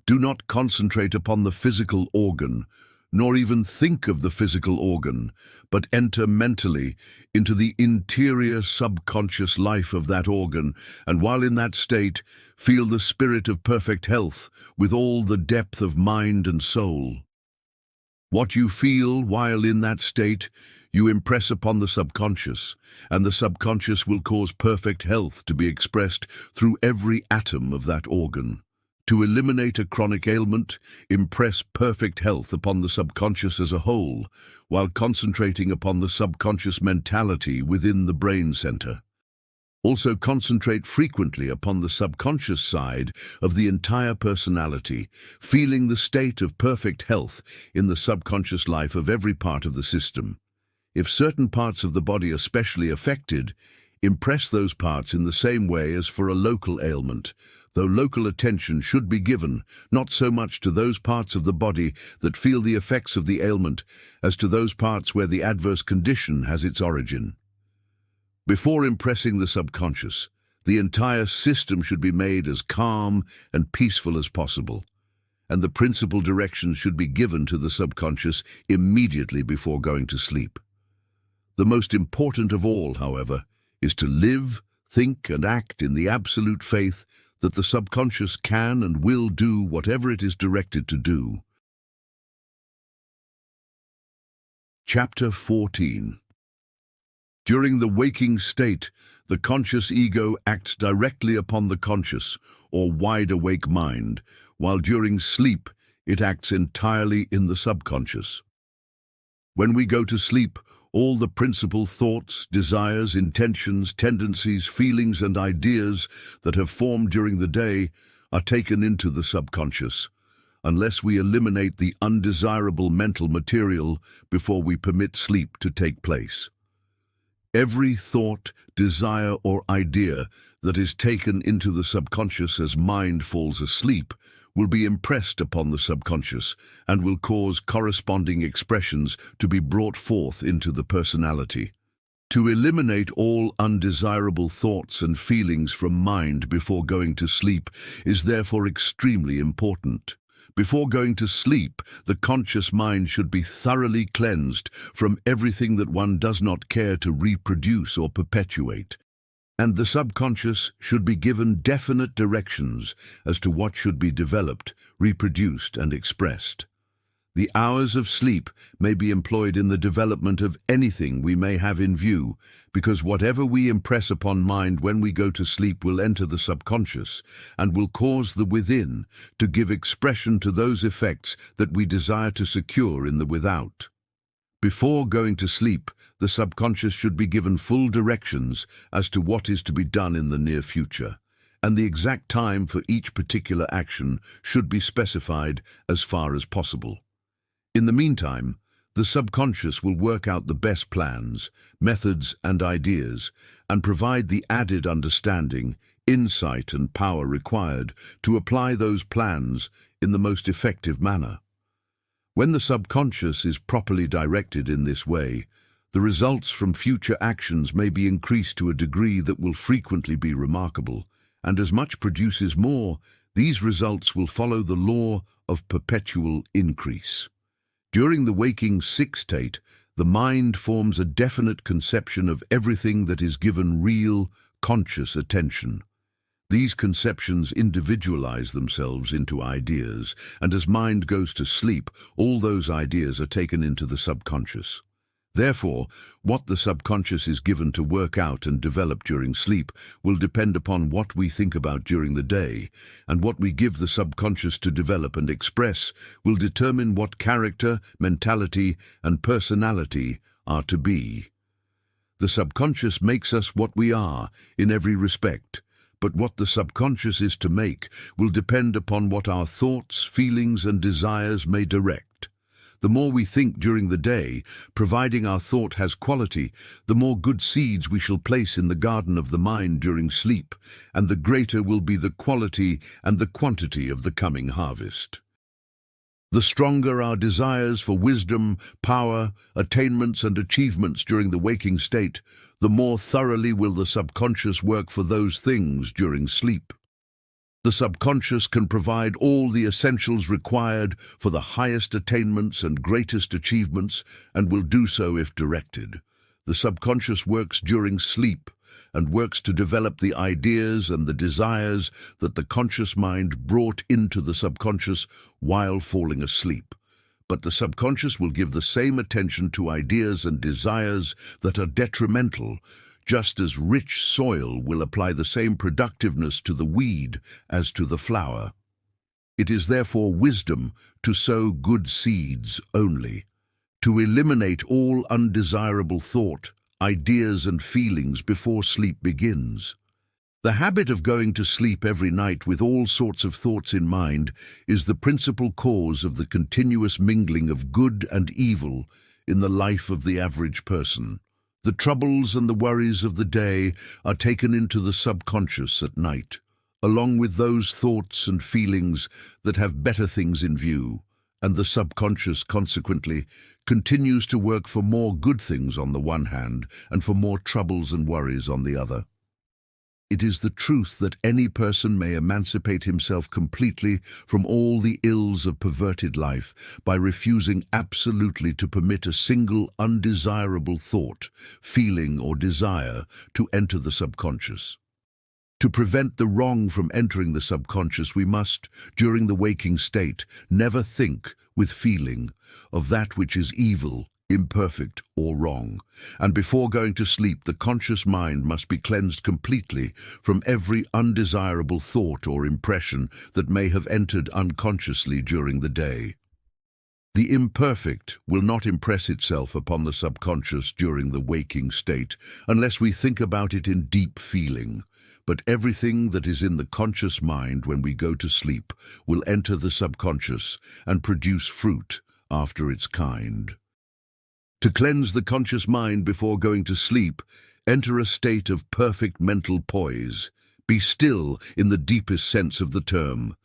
Speaker 1: Do not concentrate upon the physical organ, nor even think of the physical organ, but enter mentally into the interior subconscious life of that organ, and while in that state, feel the spirit of perfect health with all the depth of mind and soul. What you feel while in that state, you impress upon the subconscious, and the subconscious will cause perfect health to be expressed through every atom of that organ. To eliminate a chronic ailment, impress perfect health upon the subconscious as a whole, while concentrating upon the subconscious mentality within the brain center. Also concentrate frequently upon the subconscious side of the entire personality, feeling the state of perfect health in the subconscious life of every part of the system. If certain parts of the body are specially affected, impress those parts in the same way as for a local ailment, though local attention should be given not so much to those parts of the body that feel the effects of the ailment as to those parts where the adverse condition has its origin. Before impressing the subconscious, the entire system should be made as calm and peaceful as possible, and the principal directions should be given to the subconscious immediately before going to sleep. The most important of all, however, is to live, think, and act in the absolute faith that the subconscious can and will do whatever it is directed to do. Chapter 14. During the waking state, the conscious ego acts directly upon the conscious or wide-awake mind, while during sleep it acts entirely in the subconscious. When we go to sleep, all the principal thoughts, desires, intentions, tendencies, feelings, and ideas that have formed during the day are taken into the subconscious, unless we eliminate the undesirable mental material before we permit sleep to take place. Every thought, desire, or idea that is taken into the subconscious as mind falls asleep will be impressed upon the subconscious and will cause corresponding expressions to be brought forth into the personality. To eliminate all undesirable thoughts and feelings from mind before going to sleep is therefore extremely important. Before going to sleep, the conscious mind should be thoroughly cleansed from everything that one does not care to reproduce or perpetuate. And the subconscious should be given definite directions as to what should be developed, reproduced, and expressed. The hours of sleep may be employed in the development of anything we may have in view, because whatever we impress upon mind when we go to sleep will enter the subconscious and will cause the within to give expression to those effects that we desire to secure in the without. Before going to sleep, the subconscious should be given full directions as to what is to be done in the near future, and the exact time for each particular action should be specified as far as possible. In the meantime, the subconscious will work out the best plans, methods, and ideas, and provide the added understanding, insight, and power required to apply those plans in the most effective manner. When the subconscious is properly directed in this way, the results from future actions may be increased to a degree that will frequently be remarkable, and as much produces more, these results will follow the law of perpetual increase. During the waking sick state, the mind forms a definite conception of everything that is given real, conscious attention. These conceptions individualize themselves into ideas, and as mind goes to sleep, all those ideas are taken into the subconscious. Therefore, what the subconscious is given to work out and develop during sleep will depend upon what we think about during the day, and what we give the subconscious to develop and express will determine what character, mentality, and personality are to be. The subconscious makes us what we are in every respect, but what the subconscious is to make will depend upon what our thoughts, feelings, and desires may direct. The more we think during the day, providing our thought has quality, the more good seeds we shall place in the garden of the mind during sleep, and the greater will be the quality and the quantity of the coming harvest. The stronger our desires for wisdom, power, attainments, and achievements during the waking state, the more thoroughly will the subconscious work for those things during sleep. The subconscious can provide all the essentials required for the highest attainments and greatest achievements, and will do so if directed. The subconscious works during sleep, and works to develop the ideas and the desires that the conscious mind brought into the subconscious while falling asleep. But the subconscious will give the same attention to ideas and desires that are detrimental, just as rich soil will apply the same productiveness to the weed as to the flower. It is therefore wisdom to sow good seeds only, to eliminate all undesirable thought, ideas, and feelings before sleep begins. The habit of going to sleep every night with all sorts of thoughts in mind is the principal cause of the continuous mingling of good and evil in the life of the average person. The troubles and the worries of the day are taken into the subconscious at night, along with those thoughts and feelings that have better things in view, and the subconscious, consequently, continues to work for more good things on the one hand and for more troubles and worries on the other. It is the truth that any person may emancipate himself completely from all the ills of perverted life by refusing absolutely to permit a single undesirable thought, feeling, or desire to enter the subconscious. To prevent the wrong from entering the subconscious, we must, during the waking state, never think with feeling of that which is evil, imperfect, or wrong. And before going to sleep, the conscious mind must be cleansed completely from every undesirable thought or impression that may have entered unconsciously during the day. The imperfect will not impress itself upon the subconscious during the waking state unless we think about it in deep feeling. but everything that is in the conscious mind when we go to sleep will enter the subconscious and produce fruit after its kind. To cleanse the conscious mind before going to sleep, enter a state of perfect mental poise. Be still in the deepest sense of the term.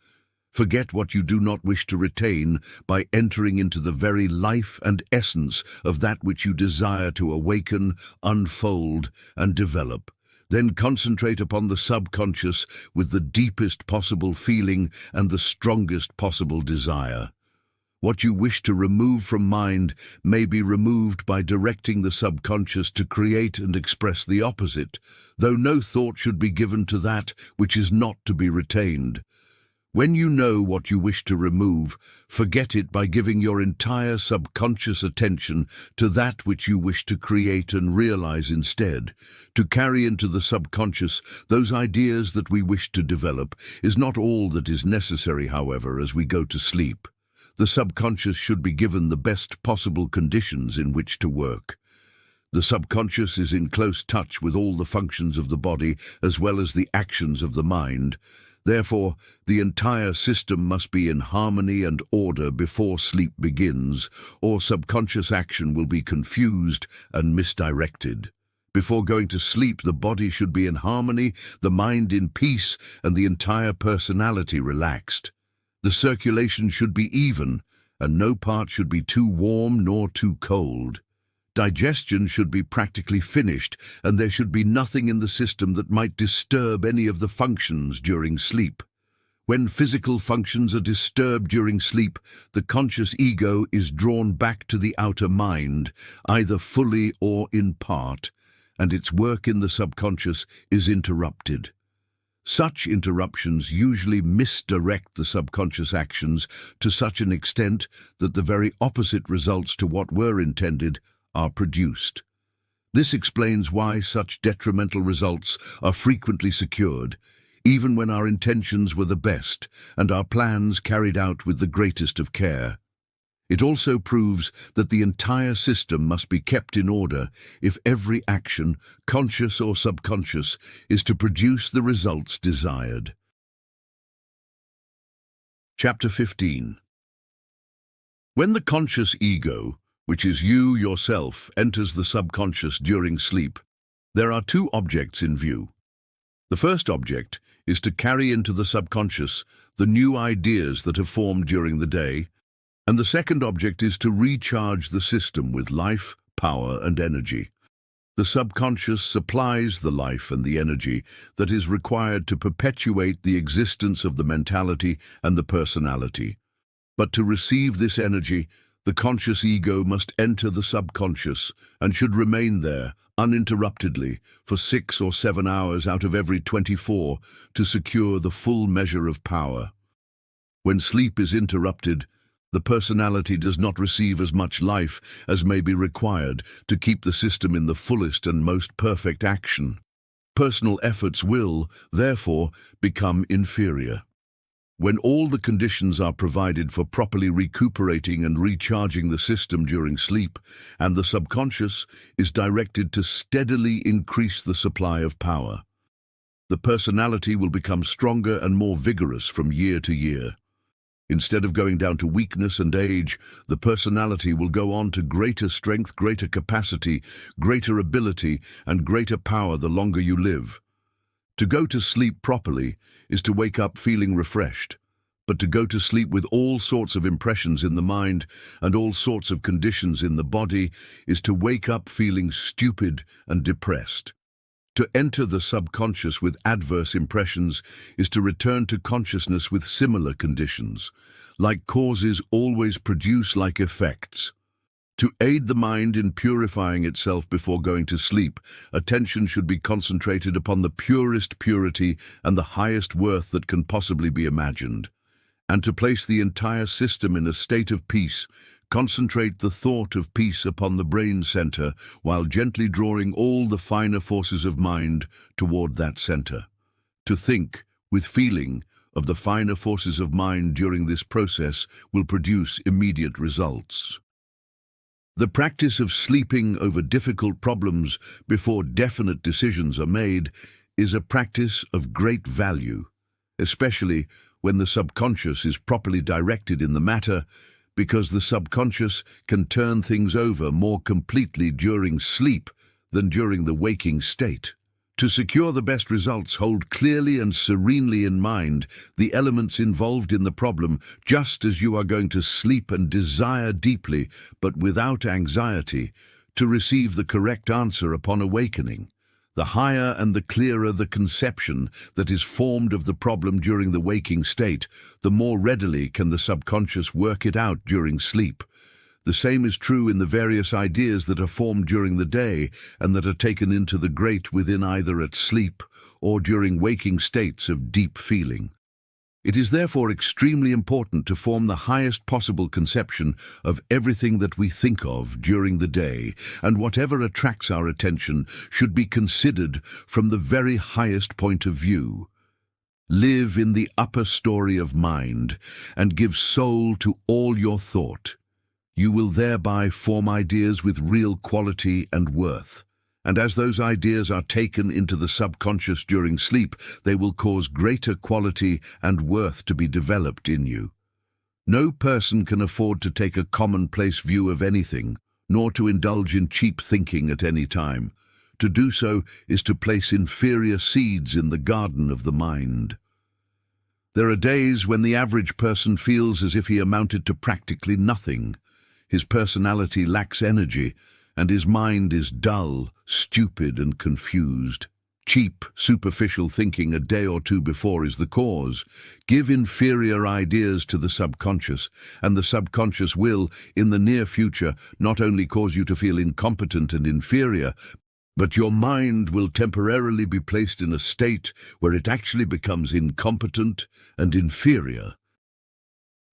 Speaker 1: Forget what you do not wish to retain by entering into the very life and essence of that which you desire to awaken, unfold, and develop. Then concentrate upon the subconscious with the deepest possible feeling and the strongest possible desire. What you wish to remove from mind may be removed by directing the subconscious to create and express the opposite, though no thought should be given to that which is not to be retained. When you know what you wish to remove, forget it by giving your entire subconscious attention to that which you wish to create and realize instead. To carry into the subconscious those ideas that we wish to develop is not all that is necessary, however, as we go to sleep. The subconscious should be given the best possible conditions in which to work. The subconscious is in close touch with all the functions of the body as well as the actions of the mind. Therefore, the entire system must be in harmony and order before sleep begins, or subconscious action will be confused and misdirected. Before going to sleep, the body should be in harmony, the mind in peace, and the entire personality relaxed. The circulation should be even, and no part should be too warm nor too cold. Digestion should be practically finished, and there should be nothing in the system that might disturb any of the functions during sleep. When physical functions are disturbed during sleep, the conscious ego is drawn back to the outer mind, either fully or in part, and its work in the subconscious is interrupted. Such interruptions usually misdirect the subconscious actions to such an extent that the very opposite results to what were intended are produced. This explains why such detrimental results are frequently secured, even when our intentions were the best and our plans carried out with the greatest of care. It also proves that the entire system must be kept in order if every action, conscious or subconscious, is to produce the results desired. Chapter 15. When the conscious ego, which is you yourself, enters the subconscious during sleep, there are two objects in view. The first object is to carry into the subconscious the new ideas that have formed during the day, and the second object is to recharge the system with life, power, and energy. The subconscious supplies the life and the energy that is required to perpetuate the existence of the mentality and the personality. But to receive this energy, the conscious ego must enter the subconscious and should remain there uninterruptedly for 6 or 7 hours out of every 24 to secure the full measure of power. When sleep is interrupted, the personality does not receive as much life as may be required to keep the system in the fullest and most perfect action. Personal efforts will, therefore, become inferior. When all the conditions are provided for properly recuperating and recharging the system during sleep, and the subconscious is directed to steadily increase the supply of power, the personality will become stronger and more vigorous from year to year. Instead of going down to weakness and age, the personality will go on to greater strength, greater capacity, greater ability, and greater power the longer you live. To go to sleep properly is to wake up feeling refreshed, but to go to sleep with all sorts of impressions in the mind and all sorts of conditions in the body is to wake up feeling stupid and depressed. To enter the subconscious with adverse impressions is to return to consciousness with similar conditions. Like causes always produce like effects. To aid the mind in purifying itself before going to sleep, attention should be concentrated upon the purest purity and the highest worth that can possibly be imagined. And to place the entire system in a state of peace, concentrate the thought of peace upon the brain center while gently drawing all the finer forces of mind toward that center. To think, with feeling, of the finer forces of mind during this process will produce immediate results. The practice of sleeping over difficult problems before definite decisions are made is a practice of great value, especially when the subconscious is properly directed in the matter, because the subconscious can turn things over more completely during sleep than during the waking state. To secure the best results, hold clearly and serenely in mind the elements involved in the problem, just as you are going to sleep, and desire deeply, but without anxiety, to receive the correct answer upon awakening. The higher and the clearer the conception that is formed of the problem during the waking state, the more readily can the subconscious work it out during sleep. The same is true in the various ideas that are formed during the day and that are taken into the great within either at sleep or during waking states of deep feeling. It is therefore extremely important to form the highest possible conception of everything that we think of during the day, and whatever attracts our attention should be considered from the very highest point of view. Live in the upper story of mind and give soul to all your thought. You will thereby form ideas with real quality and worth. And as those ideas are taken into the subconscious during sleep, they will cause greater quality and worth to be developed in you. No person can afford to take a commonplace view of anything, nor to indulge in cheap thinking at any time. To do so is to place inferior seeds in the garden of the mind. There are days when the average person feels as if he amounted to practically nothing. His personality lacks energy, and his mind is dull, stupid, and confused. Cheap, superficial thinking a day or two before is the cause. Give inferior ideas to the subconscious, and the subconscious will, in the near future, not only cause you to feel incompetent and inferior, but your mind will temporarily be placed in a state where it actually becomes incompetent and inferior.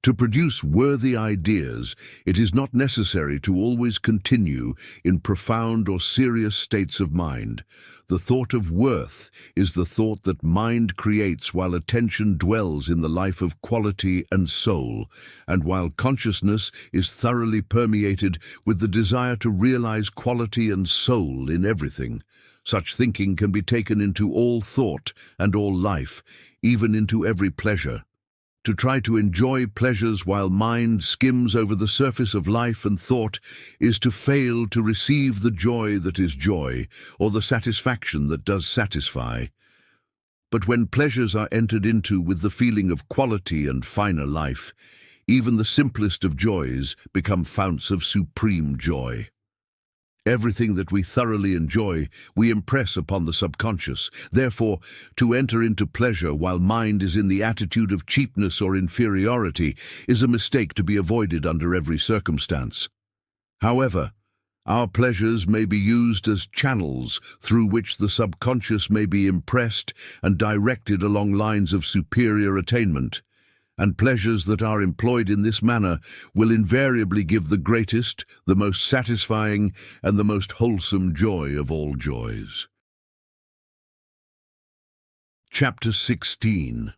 Speaker 1: To produce worthy ideas, it is not necessary to always continue in profound or serious states of mind. The thought of worth is the thought that mind creates while attention dwells in the life of quality and soul, and while consciousness is thoroughly permeated with the desire to realize quality and soul in everything. Such thinking can be taken into all thought and all life, even into every pleasure. To try to enjoy pleasures while mind skims over the surface of life and thought is to fail to receive the joy that is joy, or the satisfaction that does satisfy. But when pleasures are entered into with the feeling of quality and finer life, even the simplest of joys become founts of supreme joy. Everything that we thoroughly enjoy, we impress upon the subconscious. Therefore, to enter into pleasure while mind is in the attitude of cheapness or inferiority is a mistake to be avoided under every circumstance. However, our pleasures may be used as channels through which the subconscious may be impressed and directed along lines of superior attainment. And pleasures that are employed in this manner will invariably give the greatest, the most satisfying, and the most wholesome joy of all joys. Chapter 16.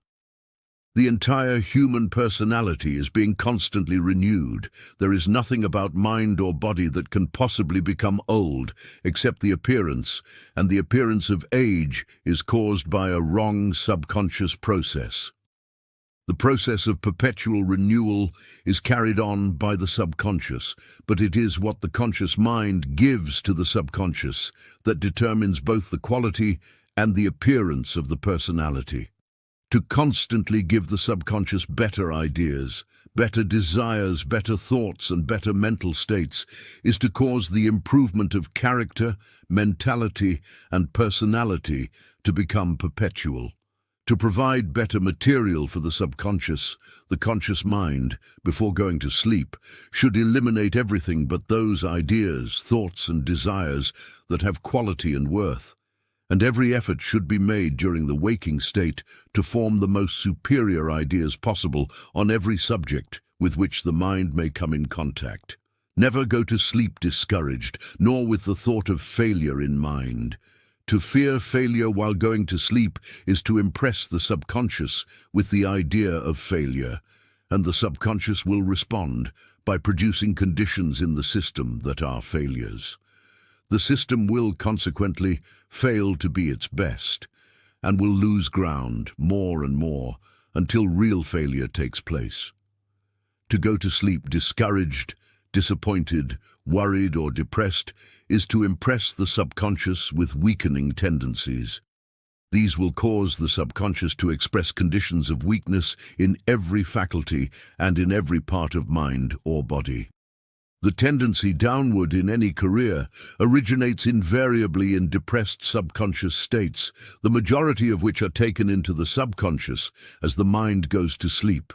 Speaker 1: The entire human personality is being constantly renewed. There is nothing about mind or body that can possibly become old, except the appearance, and the appearance of age is caused by a wrong subconscious process. The process of perpetual renewal is carried on by the subconscious, but it is what the conscious mind gives to the subconscious that determines both the quality and the appearance of the personality. To constantly give the subconscious better ideas, better desires, better thoughts, and better mental states is to cause the improvement of character, mentality, and personality to become perpetual. To provide better material for the subconscious, the conscious mind, before going to sleep, should eliminate everything but those ideas, thoughts, and desires that have quality and worth. And every effort should be made during the waking state to form the most superior ideas possible on every subject with which the mind may come in contact. Never go to sleep discouraged, nor with the thought of failure in mind. To fear failure while going to sleep is to impress the subconscious with the idea of failure, and the subconscious will respond by producing conditions in the system that are failures. The system will, consequently, fail to be its best, and will lose ground more and more until real failure takes place. To go to sleep discouraged, disappointed, worried, or depressed is to impress the subconscious with weakening tendencies. These will cause the subconscious to express conditions of weakness in every faculty and in every part of mind or body. The tendency downward in any career originates invariably in depressed subconscious states, the majority of which are taken into the subconscious as the mind goes to sleep.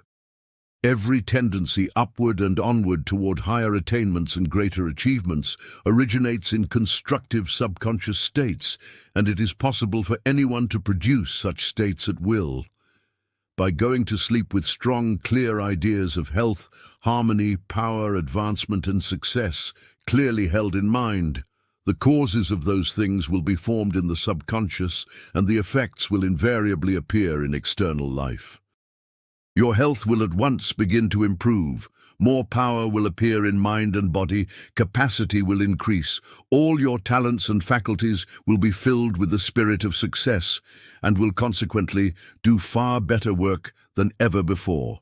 Speaker 1: Every tendency upward and onward toward higher attainments and greater achievements originates in constructive subconscious states, and it is possible for anyone to produce such states at will. By going to sleep with strong, clear ideas of health, harmony, power, advancement, and success clearly held in mind, the causes of those things will be formed in the subconscious, and the effects will invariably appear in external life. Your health will at once begin to improve. More power will appear in mind and body, capacity will increase, all your talents and faculties will be filled with the spirit of success and will consequently do far better work than ever before.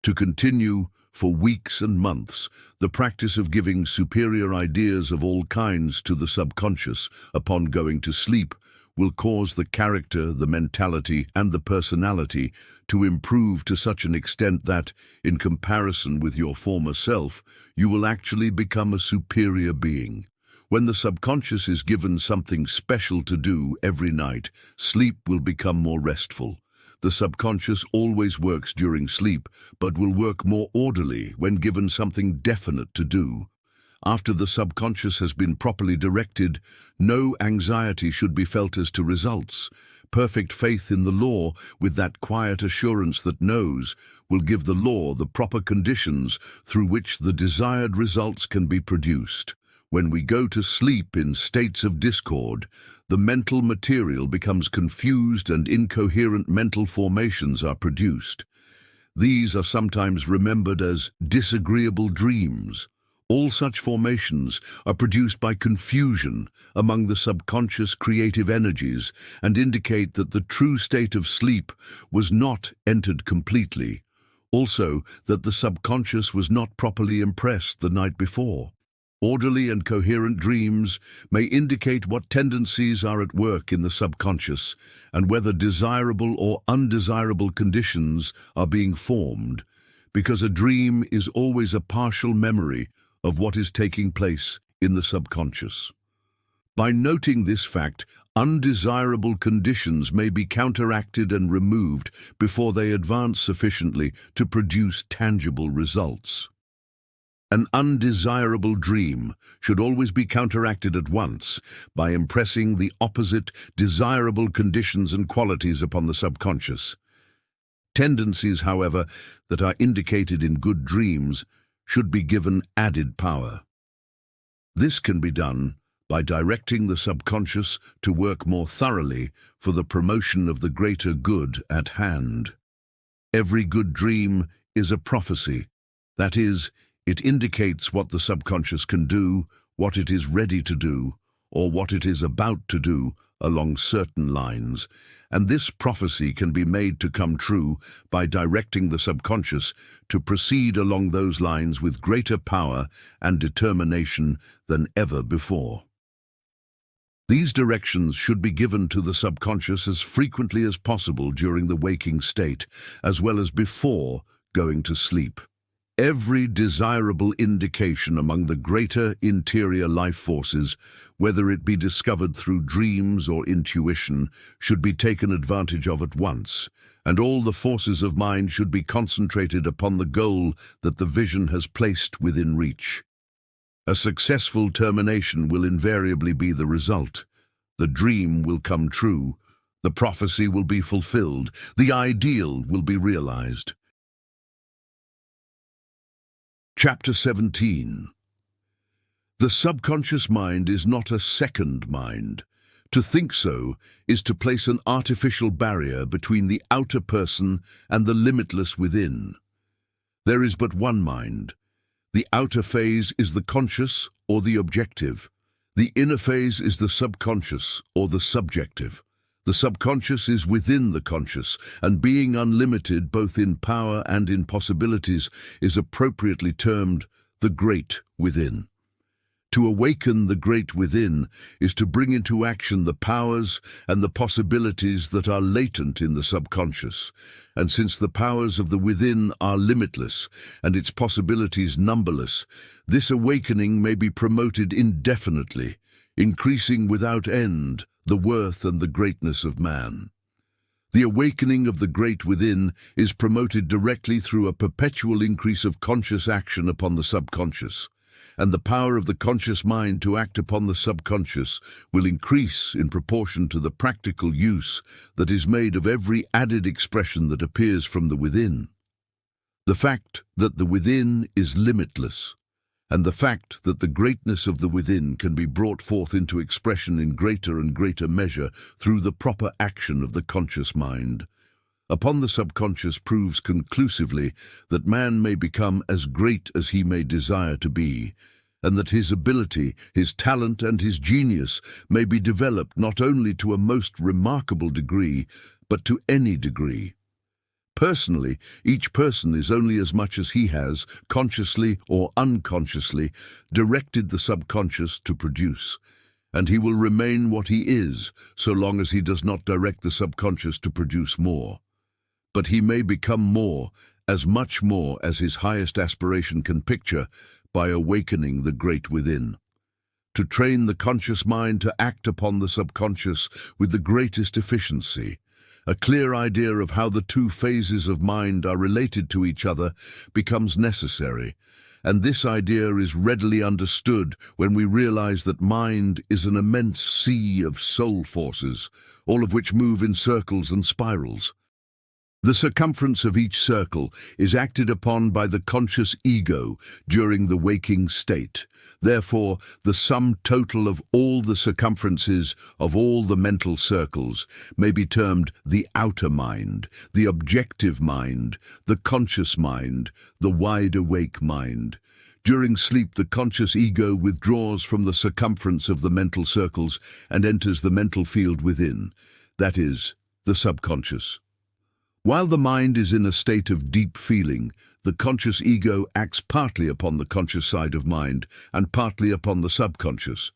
Speaker 1: To continue for weeks and months, the practice of giving superior ideas of all kinds to the subconscious upon going to sleep will cause the character, the mentality, and the personality to improve to such an extent that, in comparison with your former self, you will actually become a superior being. When the subconscious is given something special to do every night, sleep will become more restful. The subconscious always works during sleep, but will work more orderly when given something definite to do. After the subconscious has been properly directed, no anxiety should be felt as to results. Perfect faith in the law, with that quiet assurance that knows, will give the law the proper conditions through which the desired results can be produced. When we go to sleep in states of discord, the mental material becomes confused and incoherent mental formations are produced. These are sometimes remembered as disagreeable dreams. All such formations are produced by confusion among the subconscious creative energies and indicate that the true state of sleep was not entered completely. Also, that the subconscious was not properly impressed the night before. Orderly and coherent dreams may indicate what tendencies are at work in the subconscious and whether desirable or undesirable conditions are being formed, because a dream is always a partial memory of what is taking place in the subconscious. By noting this fact, undesirable conditions may be counteracted and removed before they advance sufficiently to produce tangible results. An undesirable dream should always be counteracted at once by impressing the opposite desirable conditions and qualities upon the subconscious. Tendencies, however, that are indicated in good dreams should be given added power. This can be done by directing the subconscious to work more thoroughly for the promotion of the greater good at hand. Every good dream is a prophecy. That is, it indicates what the subconscious can do, what it is ready to do, or what it is about to do along certain lines, and this prophecy can be made to come true by directing the subconscious to proceed along those lines with greater power and determination than ever before. These directions should be given to the subconscious as frequently as possible during the waking state, as well as before going to sleep. Every desirable indication among the greater interior life forces, whether it be discovered through dreams or intuition, should be taken advantage of at once, and all the forces of mind should be concentrated upon the goal that the vision has placed within reach. A successful termination will invariably be the result. The dream will come true, the prophecy will be fulfilled, the ideal will be realized. Chapter 17. The subconscious mind is not a second mind. To think so is to place an artificial barrier between the outer person and the limitless within. There is but one mind. The outer phase is the conscious or the objective. The inner phase is the subconscious or the subjective. The subconscious is within the conscious, and being unlimited both in power and in possibilities is appropriately termed the great within. To awaken the great within is to bring into action the powers and the possibilities that are latent in the subconscious. And since the powers of the within are limitless and its possibilities numberless, this awakening may be promoted indefinitely, increasing without end the worth and the greatness of man. The awakening of the great within is promoted directly through a perpetual increase of conscious action upon the subconscious, and the power of the conscious mind to act upon the subconscious will increase in proportion to the practical use that is made of every added expression that appears from the within. The fact that the within is limitless, and the fact that the greatness of the within can be brought forth into expression in greater and greater measure through the proper action of the conscious mind upon the subconscious proves conclusively that man may become as great as he may desire to be, and that his ability, his talent, and his genius may be developed not only to a most remarkable degree, but to any degree. Personally, each person is only as much as he has, consciously or unconsciously, directed the subconscious to produce, and he will remain what he is so long as he does not direct the subconscious to produce more. But he may become more, as much more as his highest aspiration can picture, by awakening the great within. To train the conscious mind to act upon the subconscious with the greatest efficiency, a clear idea of how the two phases of mind are related to each other becomes necessary, and this idea is readily understood when we realize that mind is an immense sea of soul forces, all of which move in circles and spirals. The circumference of each circle is acted upon by the conscious ego during the waking state. Therefore, the sum total of all the circumferences of all the mental circles may be termed the outer mind, the objective mind, the conscious mind, the wide-awake mind. During sleep, the conscious ego withdraws from the circumference of the mental circles and enters the mental field within, that is, the subconscious. While the mind is in a state of deep feeling, the conscious ego acts partly upon the conscious side of mind and partly upon the subconscious.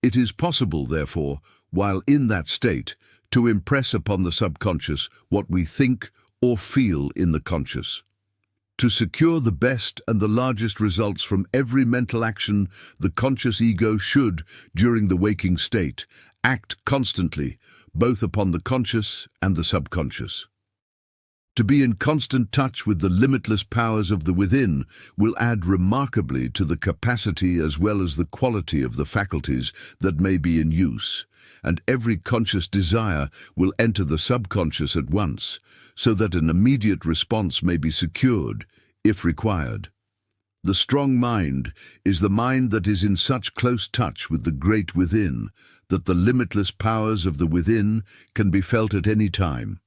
Speaker 1: It is possible, therefore, while in that state, to impress upon the subconscious what we think or feel in the conscious. To secure the best and the largest results from every mental action, the conscious ego should, during the waking state, act constantly, both upon the conscious and the subconscious. To be in constant touch with the limitless powers of the within will add remarkably to the capacity as well as the quality of the faculties that may be in use, and every conscious desire will enter the subconscious at once, so that an immediate response may be secured, if required. The strong mind is the mind that is in such close touch with the great within that the limitless powers of the within can be felt at any time.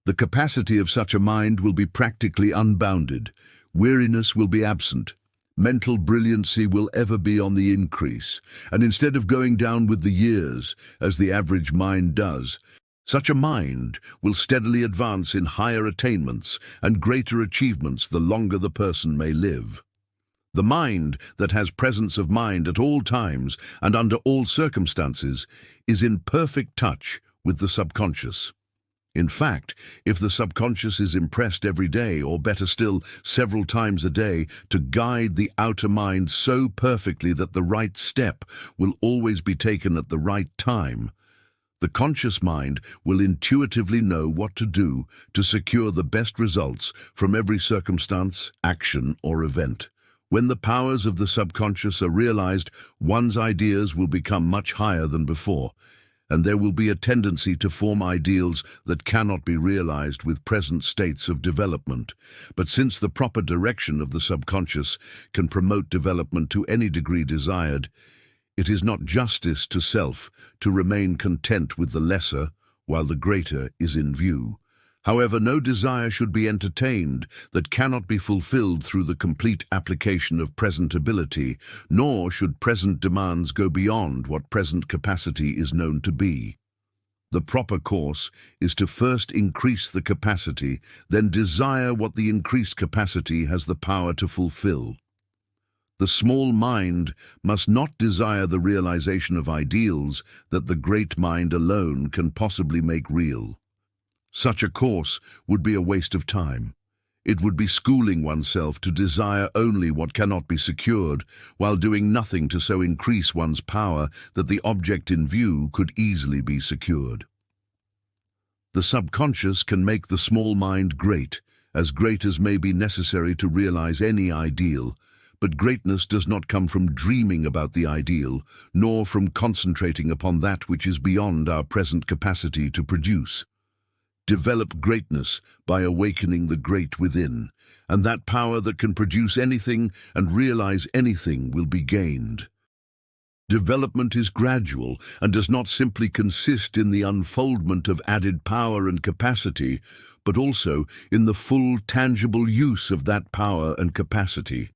Speaker 1: The capacity of such a mind will be practically unbounded, weariness will be absent, mental brilliancy will ever be on the increase, and instead of going down with the years, as the average mind does, such a mind will steadily advance in higher attainments and greater achievements the longer the person may live. The mind that has presence of mind at all times and under all circumstances is in perfect touch with the subconscious. In fact, if the subconscious is impressed every day, or better still, several times a day, to guide the outer mind so perfectly that the right step will always be taken at the right time, the conscious mind will intuitively know what to do to secure the best results from every circumstance, action, or event. When the powers of the subconscious are realized, one's ideas will become much higher than before, and there will be a tendency to form ideals that cannot be realized with present states of development. But since the proper direction of the subconscious can promote development to any degree desired, it is not justice to self to remain content with the lesser while the greater is in view. However, no desire should be entertained that cannot be fulfilled through the complete application of present ability, nor should present demands go beyond what present capacity is known to be. The proper course is to first increase the capacity, then desire what the increased capacity has the power to fulfill. The small mind must not desire the realization of ideals that the great mind alone can possibly make real. Such a course would be a waste of time. It would be schooling oneself to desire only what cannot be secured, while doing nothing to so increase one's power that the object in view could easily be secured. The subconscious can make the small mind great as may be necessary to realize any ideal, but greatness does not come from dreaming about the ideal, nor from concentrating upon that which is beyond our present capacity to produce. Develop greatness by awakening the great within, and that power that can produce anything and realize anything will be gained. Development is gradual and does not simply consist in the unfoldment of added power and capacity, but also in the full tangible use of that power and capacity.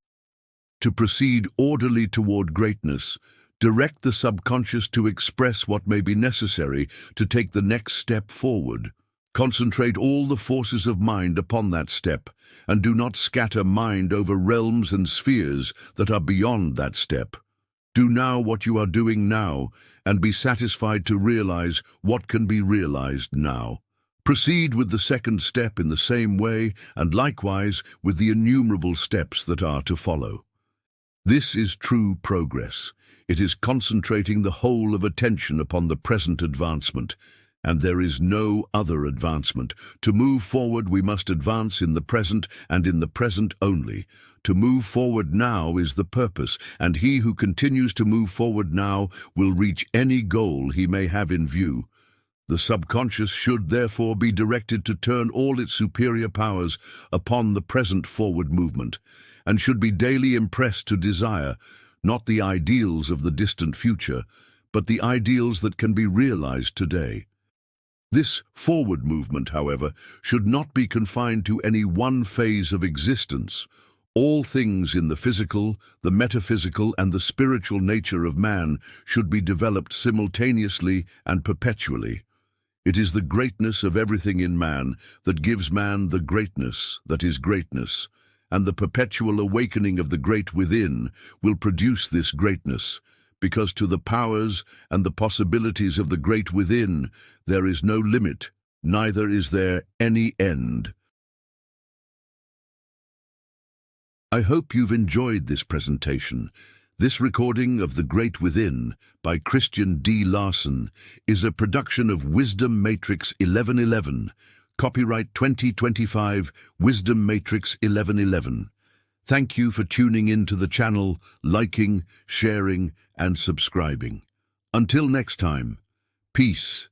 Speaker 1: To proceed orderly toward greatness, direct the subconscious to express what may be necessary to take the next step forward. Concentrate all the forces of mind upon that step, and do not scatter mind over realms and spheres that are beyond that step. Do now what you are doing now, and be satisfied to realize what can be realized now. Proceed with the second step in the same way, and likewise with the innumerable steps that are to follow. This is true progress. It is concentrating the whole of attention upon the present advancement, and there is no other advancement. To move forward, we must advance in the present, and in the present only. To move forward now is the purpose, and he who continues to move forward now will reach any goal he may have in view. The subconscious should therefore be directed to turn all its superior powers upon the present forward movement, and should be daily impressed to desire, not the ideals of the distant future, but the ideals that can be realized today. This forward movement, however, should not be confined to any one phase of existence. All things in the physical, the metaphysical, and the spiritual nature of man should be developed simultaneously and perpetually. It is the greatness of everything in man that gives man the greatness that is greatness, and the perpetual awakening of the great within will produce this greatness, because to the powers and the possibilities of the great within there is no limit, neither is there any end. I hope you've enjoyed this presentation. This recording of The Great Within by Christian D. Larson is a production of Wisdom Matrix 1111, copyright 2025, Wisdom Matrix 1111. Thank you for tuning in to the channel, liking, sharing, and subscribing. Until next time, peace.